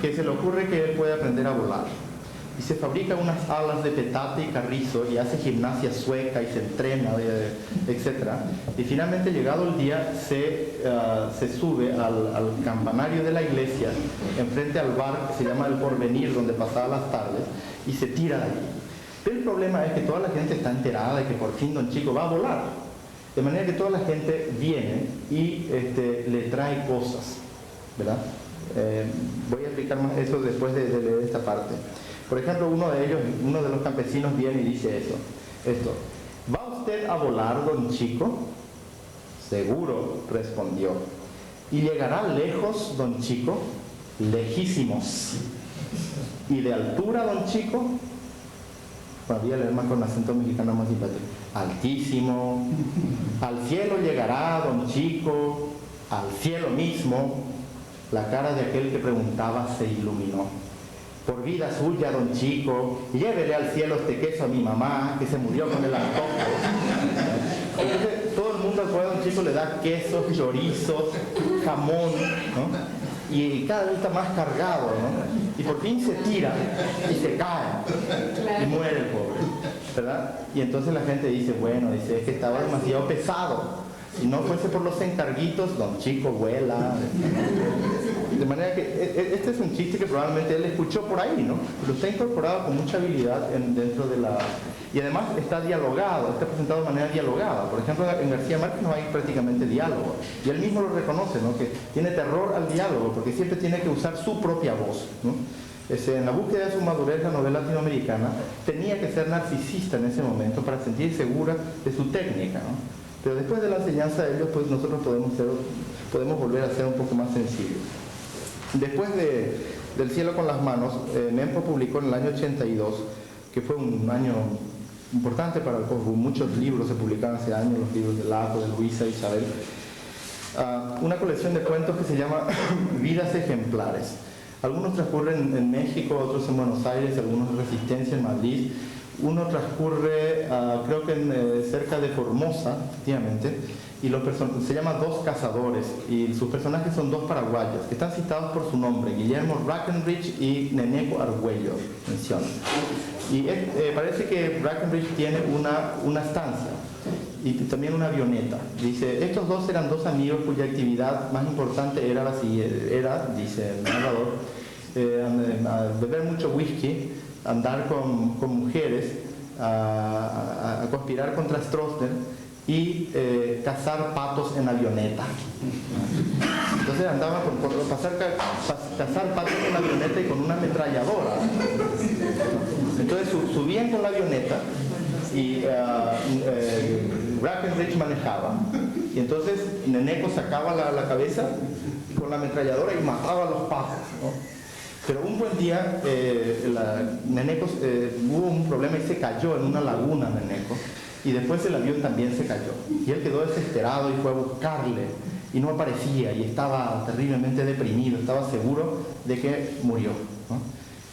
que se le ocurre que él puede aprender a volar. Y se fabrica unas alas de petate y carrizo y hace gimnasia sueca y se entrena, etc. Y finalmente, llegado el día, se sube al campanario de la iglesia, enfrente al bar que se llama El Porvenir, donde pasaba las tardes, y se tira de allí. Pero el problema es que toda la gente está enterada de que por fin Don Chico va a volar. De manera que toda la gente viene y le trae cosas, ¿verdad? Voy a explicar más eso después de leer esta parte. Por ejemplo, uno de los campesinos viene y dice esto: ¿va usted a volar, Don Chico? Seguro, respondió. ¿Y llegará lejos, Don Chico? Lejísimos. ¿Y de altura, Don Chico? Voy a leer más con acento mexicano más simpático. Altísimo. Al cielo llegará, Don Chico, al cielo mismo. La cara de aquel que preguntaba se iluminó. Por vida suya, Don Chico, llévele al cielo este queso a mi mamá, que se murió con el antojo. Entonces, todo el mundo al pobre Don Chico le da quesos, chorizos, jamón, ¿no? Y cada vez está más cargado, ¿no? Y por fin se tira y se cae y muere el pobre, ¿verdad? Y entonces la gente dice, bueno, es que estaba demasiado pesado. Si no fuese por los encarguitos, Don Chico vuela. De manera que este es un chiste que probablemente él escuchó por ahí, ¿no? Pero está incorporado con mucha habilidad dentro de la... Y además está dialogado, está presentado de manera dialogada. Por ejemplo, en García Márquez no hay prácticamente diálogo. Y él mismo lo reconoce, ¿no? Que tiene terror al diálogo, porque siempre tiene que usar su propia voz, ¿no? En la búsqueda de su madurez, la novela latinoamericana tenía que ser narcisista en ese momento para sentir segura de su técnica, ¿no? Pero después de la enseñanza de ellos, pues nosotros podemos volver a ser un poco más sensibles. Después del Cielo con las manos, Mempo publicó en el año 82, que fue un año importante para el post-boom. Muchos libros se publicaron ese año, los libros de Laco, de Luisa, Isabel. Una colección de cuentos que se llama Vidas Ejemplares. Algunos transcurren en México, otros en Buenos Aires, algunos en Resistencia, en Madrid. Uno transcurre, creo que cerca de Formosa, efectivamente, y se llama Dos Cazadores, y sus personajes son dos paraguayos, que están citados por su nombre, Guillermo Brackenridge y Neneco Argüello, menciona. Y parece que Brackenridge tiene una estancia, y también una avioneta. Dice, estos dos eran dos amigos cuya actividad más importante era dice el narrador, beber mucho whisky, andar con mujeres, a conspirar contra Stroessner y cazar patos en avioneta. Entonces andaba cazar patos en avioneta y con una ametralladora. Entonces subían con la avioneta y Brackenridge manejaba, y entonces Neneco sacaba la cabeza con la ametralladora y mataba a los patos, ¿no? Pero un buen día Neneco hubo un problema y se cayó en una laguna, Neneco, y después el avión también se cayó, y él quedó desesperado y fue a buscarle y no aparecía, y estaba terriblemente deprimido, estaba seguro de que murió, ¿no?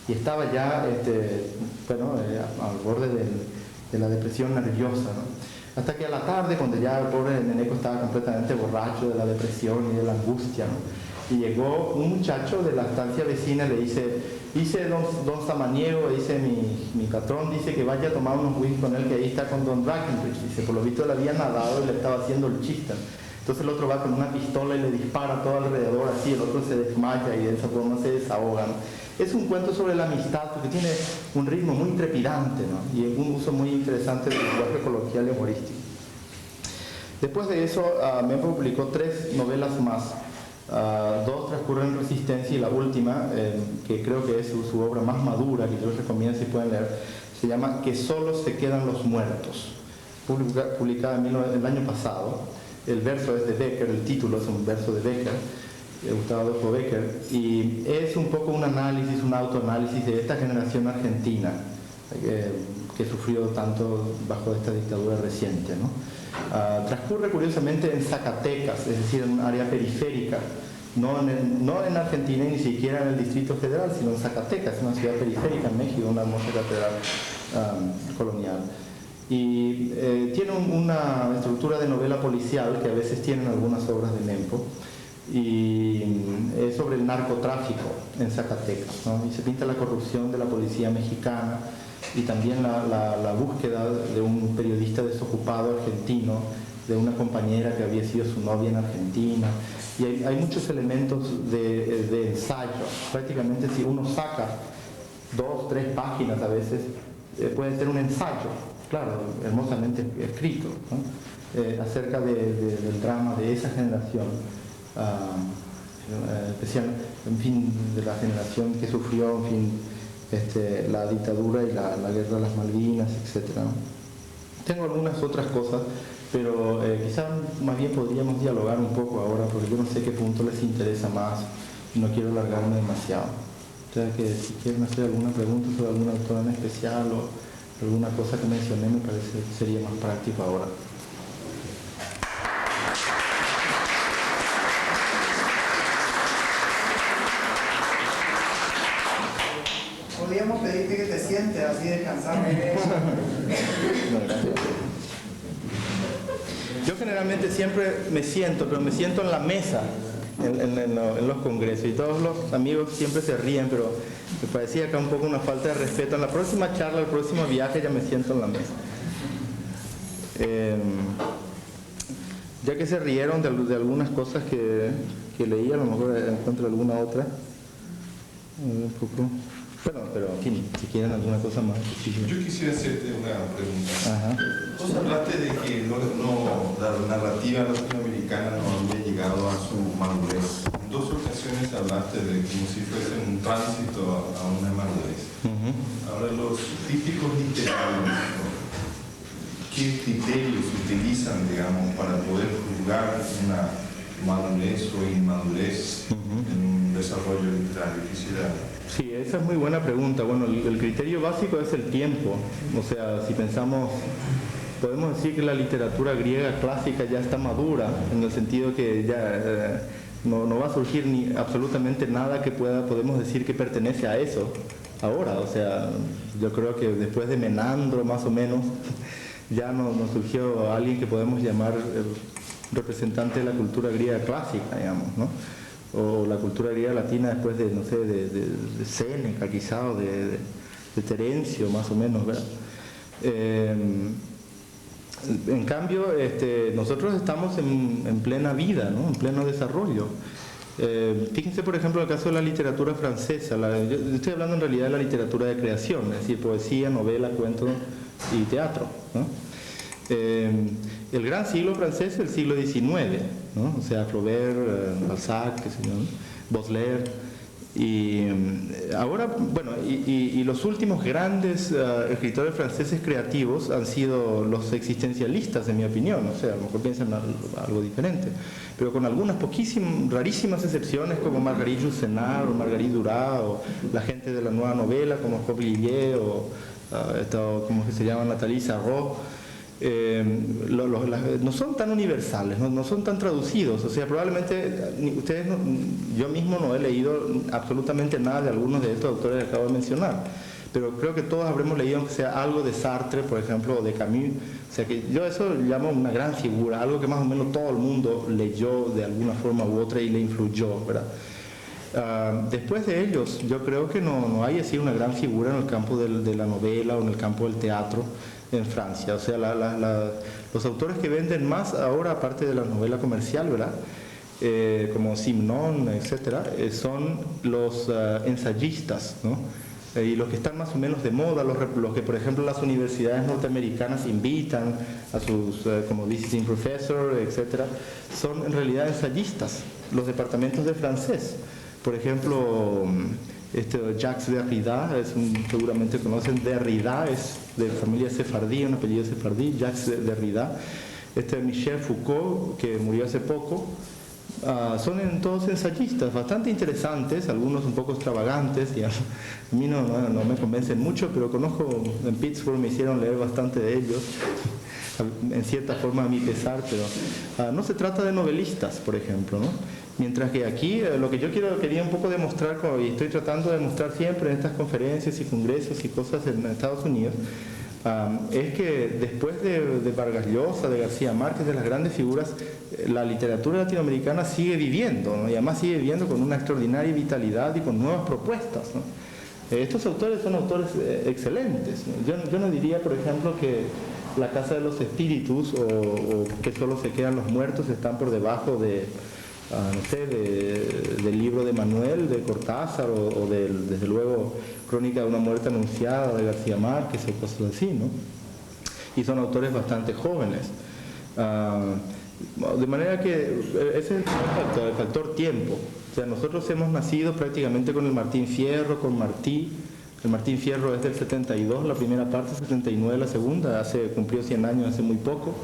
Y estaba ya al borde de la depresión nerviosa, ¿no? Hasta que a la tarde, cuando ya el pobre Neneco estaba completamente borracho de la depresión y de la angustia, ¿no? Y llegó un muchacho de la estancia vecina y le dice don Samaniego, dice mi patrón, dice que vaya a tomar unos whisky con él, que ahí está con don Brackenridge. Dice, por lo visto él había nadado y le estaba haciendo el chiste. Entonces el otro va con una pistola y le dispara todo alrededor, así el otro se desmaya y de esa forma se desahoga, ¿no? Es un cuento sobre la amistad, porque tiene un ritmo muy trepidante, ¿no? Y un uso muy interesante del lenguaje coloquial y humorístico. Después de eso, Mempo publicó 3 novelas más. 2 transcurren en Resistencia, y la última, que creo que es su obra más madura, que yo les recomiendo si pueden leer, se llama Que solo se quedan los muertos, publicada el año pasado. El verso es de Becker, el título es un verso de Becker, Gustavo Adolfo Becker, y es un poco un análisis, un autoanálisis de esta generación argentina que sufrió tanto bajo esta dictadura reciente, ¿no? Transcurre curiosamente en Zacatecas, es decir, en un área periférica, no en Argentina y ni siquiera en el Distrito Federal, sino en Zacatecas, una ciudad periférica en México, una hermosa catedral colonial. Y tiene una estructura de novela policial que a veces tienen algunas obras de Mempo, y es sobre el narcotráfico en Zacatecas, ¿no? Y se pinta la corrupción de la policía mexicana y también la búsqueda de un periodista desocupado argentino, de una compañera que había sido su novia en Argentina, y hay muchos elementos de ensayo. Prácticamente si uno saca 2, 3 páginas a veces, puede ser un ensayo, claro, hermosamente escrito, ¿no? Acerca del drama de esa generación, especial, en fin, de la generación que sufrió, en fin, la dictadura y la guerra de las Malvinas, etc., ¿no? Tengo algunas otras cosas, pero quizás más bien podríamos dialogar un poco ahora, porque yo no sé qué punto les interesa más y no quiero alargarme demasiado. O sea que si quieren hacer alguna pregunta sobre alguna autora en especial o alguna cosa que mencioné, me parece que sería más práctico ahora. Podríamos pedirte que te sientes así descansando. No, gracias. Yo generalmente siempre me siento, pero me siento en la mesa en los congresos, y todos los amigos siempre se ríen, pero me parecía acá un poco una falta de respeto. En la próxima charla, el próximo viaje, ya me siento en la mesa. Ya que se rieron de algunas cosas que leí, a lo mejor encuentro alguna otra. Un poco. Pero si quieren alguna cosa más. Yo quisiera hacerte una pregunta. Ajá. Vos hablaste de que la narrativa latinoamericana no había llegado a su madurez. En 2 ocasiones hablaste de como si fuese un tránsito a una madurez. Ahora, los críticos literarios, ¿qué criterios utilizan, digamos, para poder juzgar una madurez o inmadurez en un desarrollo literario? Quisiera... Sí, esa es muy buena pregunta. Bueno, el criterio básico es el tiempo. O sea, si pensamos, podemos decir que la literatura griega clásica ya está madura, en el sentido que ya no va a surgir absolutamente nada que podemos decir que pertenece a eso, ahora. O sea, yo creo que después de Menandro, más o menos, ya nos surgió alguien que podemos llamar representante de la cultura griega clásica, digamos, ¿no? O la cultura griega latina después de, no sé, de Séneca quizá, o de Terencio, más o menos, ¿verdad? En cambio, nosotros estamos en plena vida, ¿no? En pleno desarrollo. Fíjense, por ejemplo, el caso de la literatura francesa. Yo estoy hablando en realidad de la literatura de creación, es decir, poesía, novela, cuento y teatro, ¿no? El gran siglo francés es el siglo XIX, ¿no? O sea, Flaubert, Balzac, qué sé yo, ¿no? Baudelaire. Y ahora, bueno, y los últimos grandes escritores franceses creativos han sido los existencialistas, en mi opinión. O sea, a lo mejor piensan algo diferente, pero con algunas rarísimas excepciones, como Marguerite Yourcenar o Marguerite Duras, o la gente de la nueva novela como Job Lillet, o como se llama Nathalie Sarraud. No son tan universales, no son tan traducidos. O sea, probablemente ustedes yo mismo no he leído absolutamente nada de algunos de estos autores que acabo de mencionar, pero creo que todos habremos leído, aunque sea algo de Sartre, por ejemplo, o de Camus. O sea, que yo eso llamo una gran figura, algo que más o menos todo el mundo leyó de alguna forma u otra y le influyó, ¿verdad? Después de ellos, yo creo que no hay así una gran figura en el campo de la novela o en el campo del teatro en Francia. O sea, los autores que venden más ahora, aparte de la novela comercial, ¿verdad? Como Simenon, etcétera, son los ensayistas, ¿no? Y los que están más o menos de moda, los que por ejemplo las universidades norteamericanas invitan a sus como visiting professor, etcétera, son en realidad ensayistas. Los departamentos de francés, por ejemplo, Jacques Derrida, seguramente conocen, Derrida es de familia sefardí, un apellido sefardí, Jacques Derrida. Michel Foucault, que murió hace poco, son todos ensayistas bastante interesantes, algunos un poco extravagantes, y a mí no me convencen mucho, pero conozco, en Pittsburgh me hicieron leer bastante de ellos, en cierta forma a mi pesar, pero no se trata de novelistas, por ejemplo, ¿no? Mientras que aquí lo que yo quería un poco demostrar, y estoy tratando de demostrar siempre en estas conferencias y congresos y cosas en Estados Unidos, es que después de Vargas Llosa, de García Márquez, de las grandes figuras, la literatura latinoamericana sigue viviendo, ¿no? Y además sigue viviendo con una extraordinaria vitalidad y con nuevas propuestas, ¿no? Estos autores son autores excelentes, ¿no? Yo no diría, por ejemplo, que La Casa de los Espíritus o que solo se quedan los muertos están por debajo de no sé, del libro de Manuel, de Cortázar, o desde luego Crónica de una muerte anunciada de García Márquez o cosas así, ¿no? Y son autores bastante jóvenes. De manera que ese es el factor tiempo. O sea, nosotros hemos nacido prácticamente con el Martín Fierro, con Martí. El Martín Fierro es del 72, la primera parte, 79 la segunda, cumplió 100 años hace muy poco.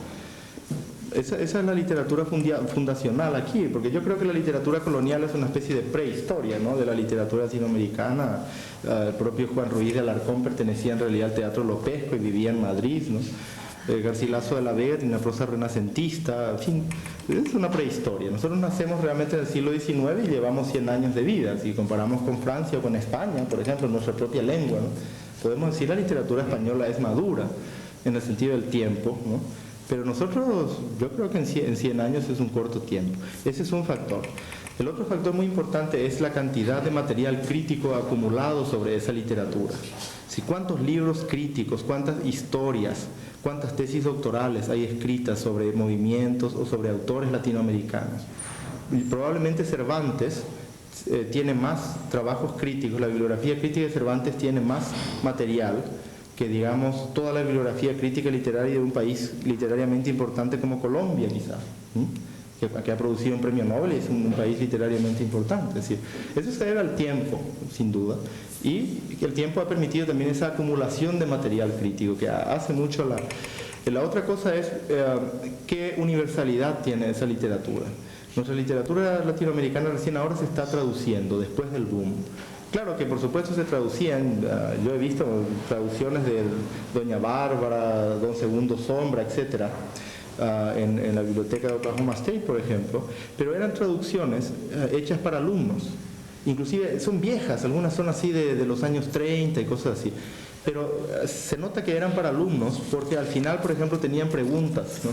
Esa es la literatura fundacional aquí, porque yo creo que la literatura colonial es una especie de prehistoria, ¿no? De la literatura latinoamericana. El propio Juan Ruiz de Alarcón pertenecía en realidad al Teatro Lopesco y vivía en Madrid, ¿no? Garcilaso de la Vega tiene una prosa renacentista, en fin, es una prehistoria. Nosotros nacemos realmente en el siglo XIX y llevamos 100 años de vida. Si comparamos con Francia o con España, por ejemplo, nuestra propia lengua, ¿no? Podemos decir que la literatura española es madura en el sentido del tiempo, ¿no? Pero nosotros, yo creo que en 100 años es un corto tiempo. Ese es un factor. El otro factor muy importante es la cantidad de material crítico acumulado sobre esa literatura. Si cuántos libros críticos, cuántas historias, cuántas tesis doctorales hay escritas sobre movimientos o sobre autores latinoamericanos. Y probablemente Cervantes tiene más trabajos críticos, la bibliografía crítica de Cervantes tiene más material que, digamos, toda la bibliografía crítica literaria de un país literariamente importante como Colombia, quizás, que ha producido un premio Nobel y es un país literariamente importante. Es decir, eso se debe al tiempo, sin duda, y el tiempo ha permitido también esa acumulación de material crítico que hace mucho la otra cosa es qué universalidad tiene esa literatura. Nuestra literatura latinoamericana recién ahora se está traduciendo después del boom. Claro que por supuesto se traducían, yo he visto traducciones de Doña Bárbara, Don Segundo Sombra, etcétera, en la biblioteca de Oklahoma State, por ejemplo, pero eran traducciones hechas para alumnos. inclusive son viejas, algunas son así de los años 30 y cosas así. Pero se nota que eran para alumnos porque al final, por ejemplo, tenían preguntas, ¿no?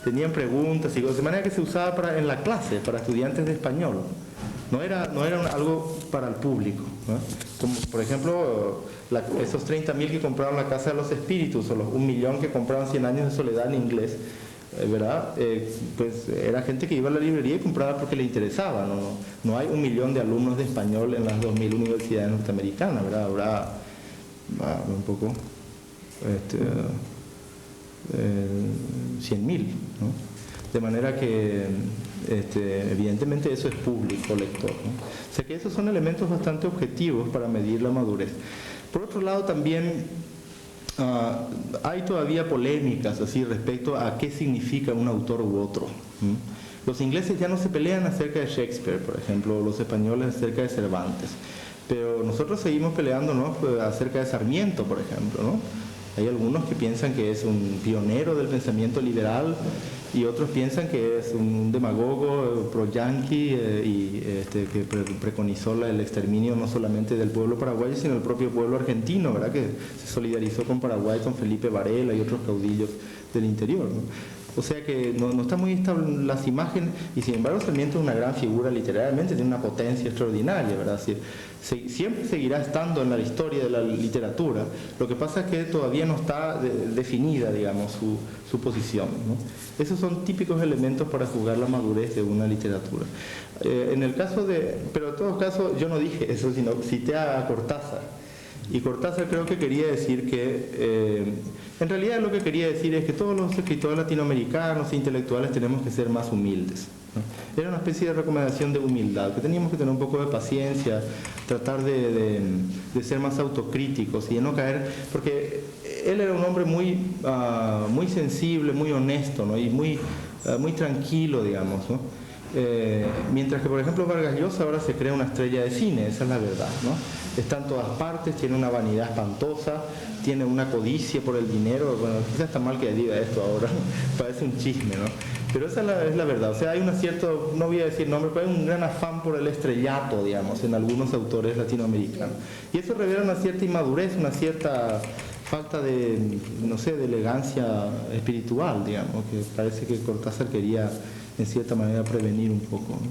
Tenían preguntas y de manera que se usaba en la clase, para estudiantes de español. No era algo para el público, ¿no? Como por ejemplo esos 30.000 que compraron La Casa de los Espíritus o los 1 millón que compraron 100 años de soledad en inglés, ¿verdad? Pues era gente que iba a la librería y compraba porque le interesaba. No hay 1 millón de alumnos de español en las 2.000 universidades norteamericanas, ¿verdad? Habrá un poco 100.000, ¿no? De manera que evidentemente eso es público lector, ¿no? O sea que esos son elementos bastante objetivos para medir la madurez. Por otro lado también hay todavía polémicas así respecto a qué significa un autor u otro. Los ingleses ya no se pelean acerca de Shakespeare, por ejemplo, los españoles acerca de Cervantes. Pero nosotros seguimos peleándonos acerca de Sarmiento, por ejemplo, ¿no? Hay algunos que piensan que es un pionero del pensamiento liberal y otros piensan que es un demagogo pro-yanqui que preconizó el exterminio no solamente del pueblo paraguayo, sino del propio pueblo argentino, ¿verdad? Que se solidarizó con Paraguay, con Felipe Varela y otros caudillos del interior, ¿no? O sea que no está muy estable las imágenes y sin embargo Sarmiento es una gran figura literariamente, tiene una potencia extraordinaria, ¿verdad? Siempre seguirá estando en la historia de la literatura. Lo que pasa es que todavía no está definida, digamos, su posición, ¿no? Esos son típicos elementos para juzgar la madurez de una literatura. En el caso pero en todo caso yo no dije eso, sino cité a Cortázar. Y Cortázar creo que quería decir que, en realidad lo que quería decir es que todos los escritores latinoamericanos e intelectuales tenemos que ser más humildes, ¿no? Era una especie de recomendación de humildad, que teníamos que tener un poco de paciencia, tratar de ser más autocríticos y de no caer, porque él era un hombre muy sensible, muy honesto, ¿no? Y muy tranquilo, digamos, ¿no? Mientras que por ejemplo Vargas Llosa ahora se cree una estrella de cine, esa es la verdad, ¿no? Está en todas partes, tiene una vanidad espantosa, tiene una codicia por el dinero. Bueno, quizás está mal que diga esto ahora, parece un chisme, ¿no? Pero esa es la verdad. O sea, hay cierto, no voy a decir nombre, pero hay un gran afán por el estrellato, digamos, en algunos autores latinoamericanos. Y eso revela una cierta inmadurez, una cierta falta de, no sé, de elegancia espiritual, digamos, que parece que Cortázar quería en cierta manera prevenir un poco, ¿no?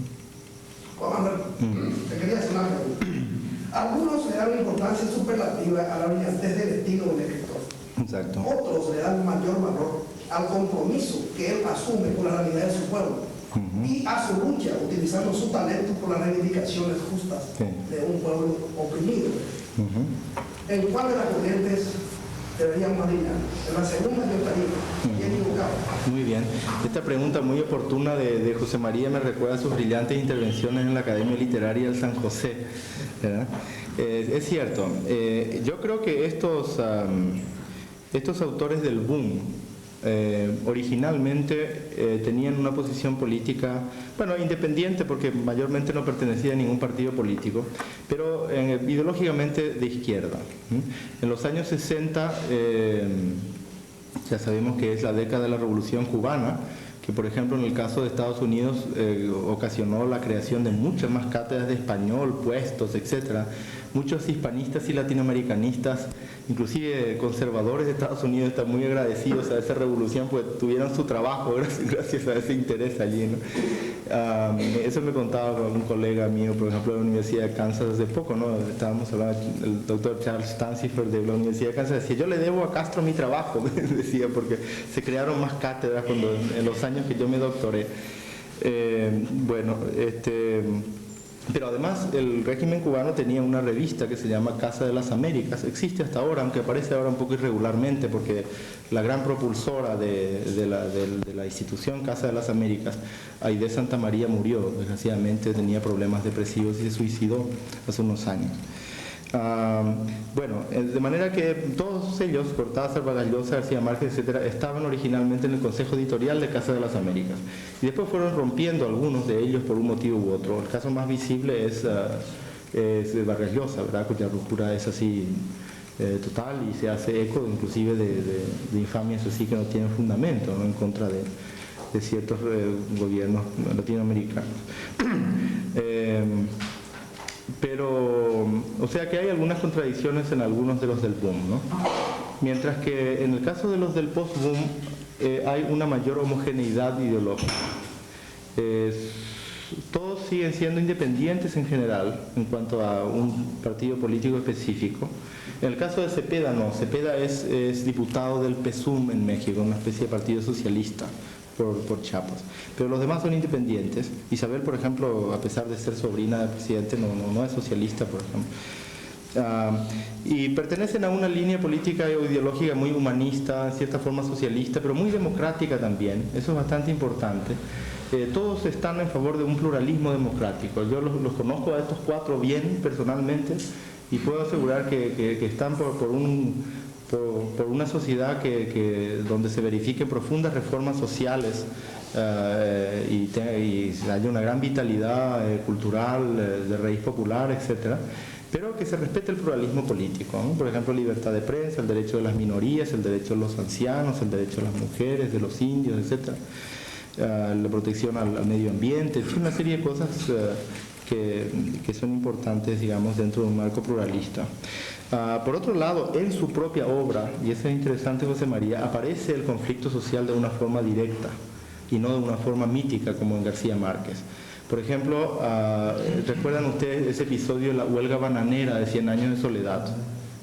Juan Manuel, te quería hacer una pregunta. Algunos le dan importancia superlativa a la brillantez del estilo del escritor. Exacto. Otros le dan mayor valor al compromiso que él asume con la realidad de su pueblo y a su lucha, utilizando su talento por las reivindicaciones justas de un pueblo oprimido. ¿En cuál de las corrientes deberíamos alinear? En la segunda yo estaría bien equivocado. Muy bien. Esta pregunta muy oportuna de José María me recuerda a sus brillantes intervenciones en la Academia Literaria del San José, ¿verdad? Es cierto. Yo creo que estos autores del boom originalmente tenían una posición política, bueno, independiente porque mayormente no pertenecía a ningún partido político, pero ideológicamente de izquierda. En los años 60, ya sabemos que es la década de la Revolución Cubana, que por ejemplo en el caso de Estados Unidos ocasionó la creación de muchas más cátedras de español, puestos, etcétera. Muchos hispanistas y latinoamericanistas, inclusive conservadores de Estados Unidos, están muy agradecidos a esa revolución, pues tuvieron su trabajo gracias a ese interés allí, ¿no? Eso me contaba un colega mío, por ejemplo, de la Universidad de Kansas hace poco, ¿no? Estábamos hablando, el doctor Charles Stancifer de la Universidad de Kansas decía, yo le debo a Castro mi trabajo, decía, porque se crearon más cátedras en los años que yo me doctoré. Pero además el régimen cubano tenía una revista que se llama Casa de las Américas, existe hasta ahora, aunque aparece ahora un poco irregularmente porque la gran propulsora de la institución Casa de las Américas, Aide Santa María, murió, desgraciadamente tenía problemas depresivos y se suicidó hace unos años. De manera que todos ellos, Cortázar, Vargas Llosa, García Márquez, etcétera, estaban originalmente en el Consejo Editorial de Casa de las Américas y después fueron rompiendo algunos de ellos por un motivo u otro. El caso más visible es Vargas Llosa, ¿verdad?, cuya ruptura es así total y se hace eco inclusive de infamias así que no tienen fundamento, ¿no?, en contra de ciertos gobiernos latinoamericanos. Pero, o sea que hay algunas contradicciones en algunos de los del boom, ¿no? Mientras que en el caso de los del post-boom hay una mayor homogeneidad ideológica. Todos siguen siendo independientes en general en cuanto a un partido político específico. En el caso de Cepeda no, Cepeda es diputado del PSUM en México, una especie de partido socialista por Chiapas. Pero los demás son independientes. Isabel, por ejemplo, a pesar de ser sobrina del presidente, no es socialista, por ejemplo. Y pertenecen a una línea política o ideológica muy humanista, en cierta forma socialista, pero muy democrática también. Eso es bastante importante. Todos están en favor de un pluralismo democrático. Yo los conozco a estos cuatro bien personalmente y puedo asegurar que están por una sociedad donde se verifiquen profundas reformas sociales y haya una gran vitalidad cultural, de raíz popular, etcétera, pero que se respete el pluralismo político, ¿no? Por ejemplo, libertad de prensa, el derecho de las minorías, el derecho de los ancianos, el derecho de las mujeres, de los indios, etcétera, la protección al medio ambiente, en fin, una serie de cosas que son importantes, digamos, dentro de un marco pluralista. Por otro lado, en su propia obra, y eso es interesante, José María, aparece el conflicto social de una forma directa y no de una forma mítica como en García Márquez. Por ejemplo, ¿recuerdan ustedes ese episodio de la huelga bananera de 100 años de soledad?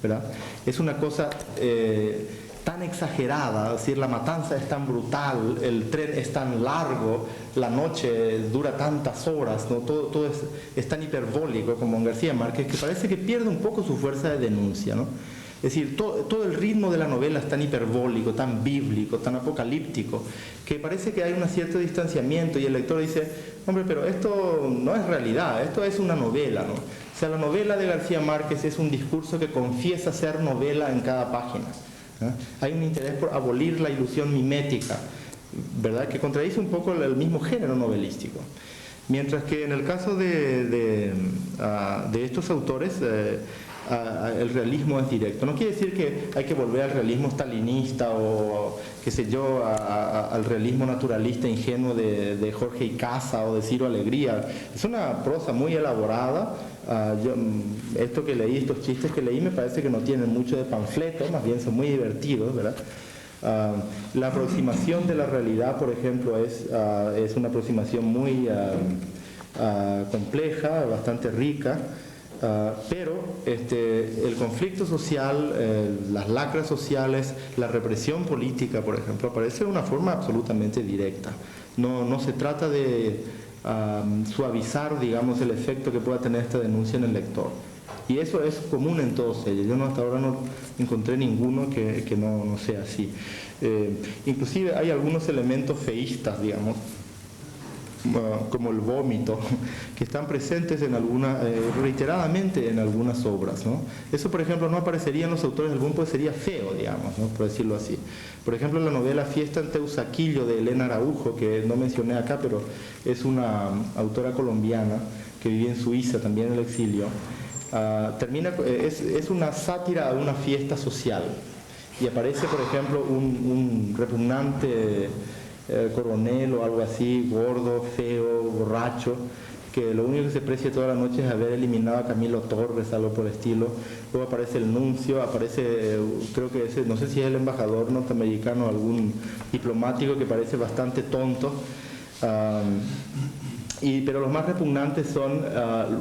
¿Verdad? Es una cosa tan exagerada, es decir, la matanza es tan brutal, el tren es tan largo, la noche dura tantas horas, ¿no? Todo es tan hiperbólico como en García Márquez, que parece que pierde un poco su fuerza de denuncia, ¿no? Es decir, todo el ritmo de la novela es tan hiperbólico, tan bíblico, tan apocalíptico, que parece que hay un cierto distanciamiento y el lector dice, hombre, pero esto no es realidad, esto es una novela, ¿no? O sea, la novela de García Márquez es un discurso que confiesa ser novela en cada página. Hay un interés por abolir la ilusión mimética, ¿verdad?, que contradice un poco el mismo género novelístico. Mientras que en el caso de estos autores, el realismo es directo. No quiere decir que hay que volver al realismo stalinista o, qué sé yo, al realismo naturalista ingenuo de Jorge Icaza o de Ciro Alegría. Es una prosa muy elaborada. Esto que leí, estos chistes que leí, me parece que no tienen mucho de panfleto, más bien son muy divertidos, ¿verdad? La aproximación de la realidad, por ejemplo, es una aproximación muy compleja, bastante rica, pero el conflicto social, las lacras sociales, la represión política, por ejemplo, aparece de una forma absolutamente directa. No se trata de suavizar, digamos, el efecto que pueda tener esta denuncia en el lector. Y eso es común en todos ellos. Yo hasta ahora no encontré ninguno que no sea así. Inclusive hay algunos elementos feístas, digamos, como el vómito, que están presentes en reiteradamente en algunas obras, ¿no? Eso, por ejemplo, no aparecería en los autores del boom, pues sería feo, digamos, ¿no?, por decirlo así. Por ejemplo, la novela Fiesta en Teusaquillo de Elena Araujo, que no mencioné acá, pero es una autora colombiana que vive en Suiza, también en el exilio, es una sátira a una fiesta social, y aparece, por ejemplo, un repugnante coronel o algo así, gordo, feo, borracho, que lo único que se aprecia toda la noche es haber eliminado a Camilo Torres, algo por el estilo. Luego aparece el nuncio, aparece, creo que no sé si es el embajador norteamericano, algún diplomático que parece bastante tonto. Pero los más repugnantes son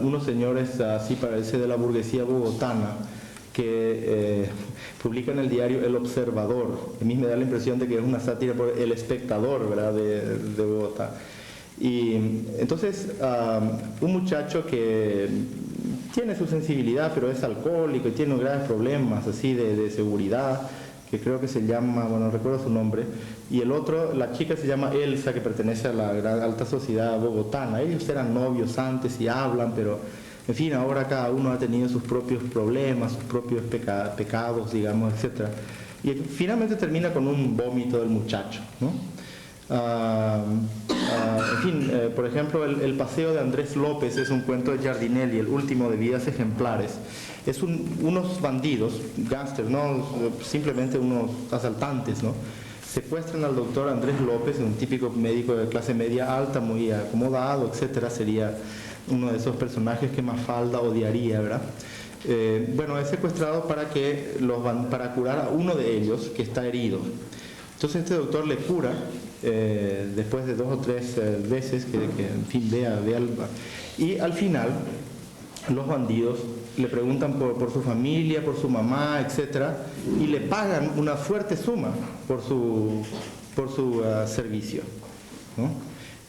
unos señores, así parece, de la burguesía bogotana, que publican el diario El Observador. A mí me da la impresión de que es una sátira por El Espectador, ¿verdad?, de Bogotá. Y entonces un muchacho que tiene su sensibilidad, pero es alcohólico y tiene graves problemas así de seguridad, que creo que se llama, bueno, no recuerdo su nombre, y el otro, la chica se llama Elsa, que pertenece a la gran alta sociedad bogotana. Ellos eran novios antes y hablan, pero en fin, ahora cada uno ha tenido sus propios problemas, sus propios pecados, digamos, etc. Y finalmente termina con un vómito del muchacho, ¿no? En fin, por ejemplo, el paseo de Andrés López es un cuento de Giardinelli, el último de Vidas Ejemplares. Es unos bandidos, gángsters, no simplemente unos asaltantes, ¿no?, secuestran al doctor Andrés López, un típico médico de clase media alta, muy acomodado, etcétera, sería uno de esos personajes que Mafalda odiaría, ¿verdad? Bueno, es secuestrado para curar a uno de ellos que está herido. Entonces este doctor le cura, después de 2 o 3 veces que en fin, vea y al final los bandidos le preguntan por su familia, por su mamá, etc. y le pagan una fuerte suma por su servicio, ¿no?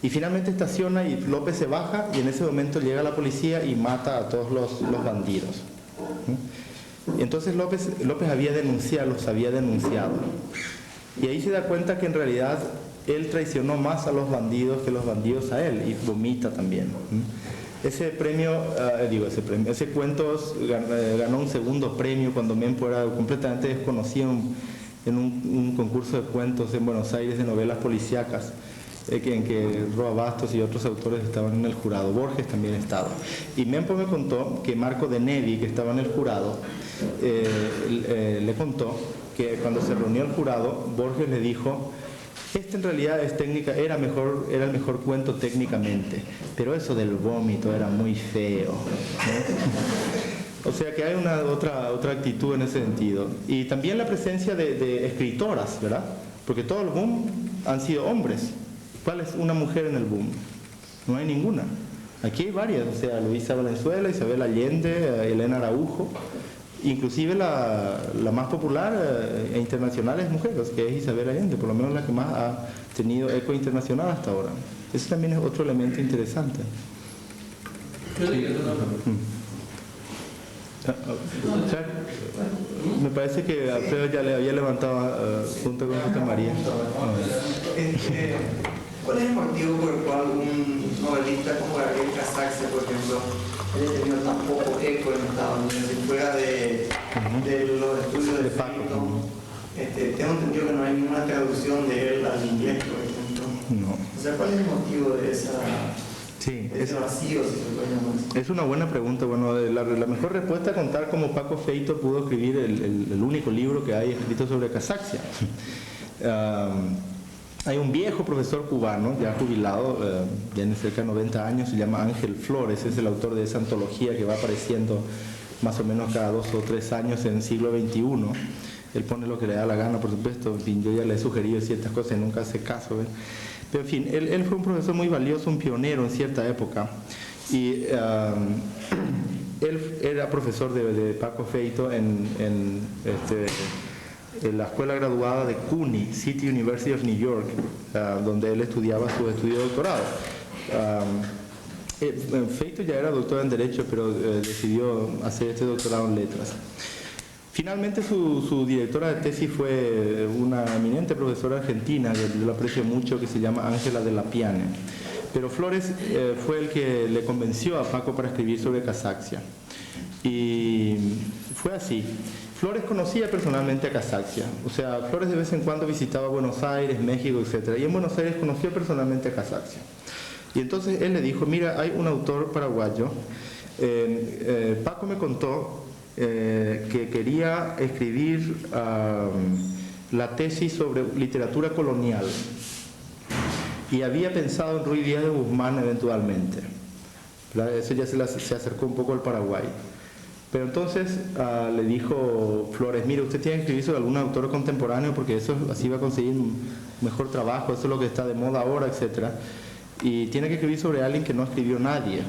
Y finalmente estaciona y López se baja y en ese momento llega la policía y mata a todos los bandidos, ¿no? Y entonces López los había denunciado. Y ahí se da cuenta que en realidad él traicionó más a los bandidos que los bandidos a él, y vomita también. Ese cuento ganó un segundo premio cuando Mempo era completamente desconocido en un concurso de cuentos en Buenos Aires de novelas policíacas, en que Roa Bastos y otros autores estaban en el jurado. Borges también estaba. Y Mempo me contó que Marco de Nevi, que estaba en el jurado, le contó que cuando se reunió el jurado, Borges le dijo: este en realidad era el mejor cuento técnicamente, pero eso del vómito era muy feo, ¿no? O sea que hay otra actitud en ese sentido. Y también la presencia de escritoras, ¿verdad? Porque todo el boom han sido hombres. ¿Cuál es una mujer en el boom? No hay ninguna. Aquí hay varias, o sea, Luisa Valenzuela, Isabel Allende, Elena Araujo. Inclusive la más popular e internacional es mujeres, que es Isabel Allende, por lo menos la que más ha tenido eco internacional hasta ahora. Ese también es otro elemento interesante. Me parece que Alfredo ya le había levantado junto con José María. ¿Cuál es el motivo por el cual un novelista como Gabriel Cassaxia, por ejemplo, haya tenido tan poco eco en Estados Unidos? Si fuera de los estudios de Paco, tengo entendido que no hay ninguna traducción de él al inglés, por ejemplo. No. O sea, ¿cuál es el motivo de ese vacío, si se puede llamar así? Es una buena pregunta. Bueno, la mejor respuesta es contar cómo Paco Feito pudo escribir el único libro que hay escrito sobre Cassaxia. Hay un viejo profesor cubano, ya jubilado, tiene cerca de 90 años, se llama Ángel Flores, es el autor de esa antología que va apareciendo más o menos cada 2 o 3 años en el siglo XXI. Él pone lo que le da la gana, por supuesto. En fin, yo ya le he sugerido ciertas cosas y nunca hace caso, ¿ves? Pero en fin, él fue un profesor muy valioso, un pionero en cierta época. Y él era profesor de Paco Feito en la escuela graduada de CUNY, City University of New York, donde él estudiaba su estudio de doctorado. Feito ya era doctor en Derecho, pero decidió hacer este doctorado en Letras. Finalmente su directora de tesis fue una eminente profesora argentina, que yo la aprecio mucho, que se llama Ángela de la Piane. Pero Flores fue el que le convenció a Paco para escribir sobre Cassaxia. Y fue así. Flores conocía personalmente a Cassaxia. O sea, Flores de vez en cuando visitaba Buenos Aires, México, etc. Y en Buenos Aires conoció personalmente a Cassaxia. Y entonces él le dijo: mira, hay un autor paraguayo. Paco me contó que quería escribir la tesis sobre literatura colonial. Y había pensado en Ruy Díaz de Guzmán eventualmente. Eso ya se acercó un poco al Paraguay. Pero entonces le dijo Flores: mire, usted tiene que escribir sobre algún autor contemporáneo porque así va a conseguir un mejor trabajo, eso es lo que está de moda ahora, etc. Y tiene que escribir sobre alguien que no escribió nadie.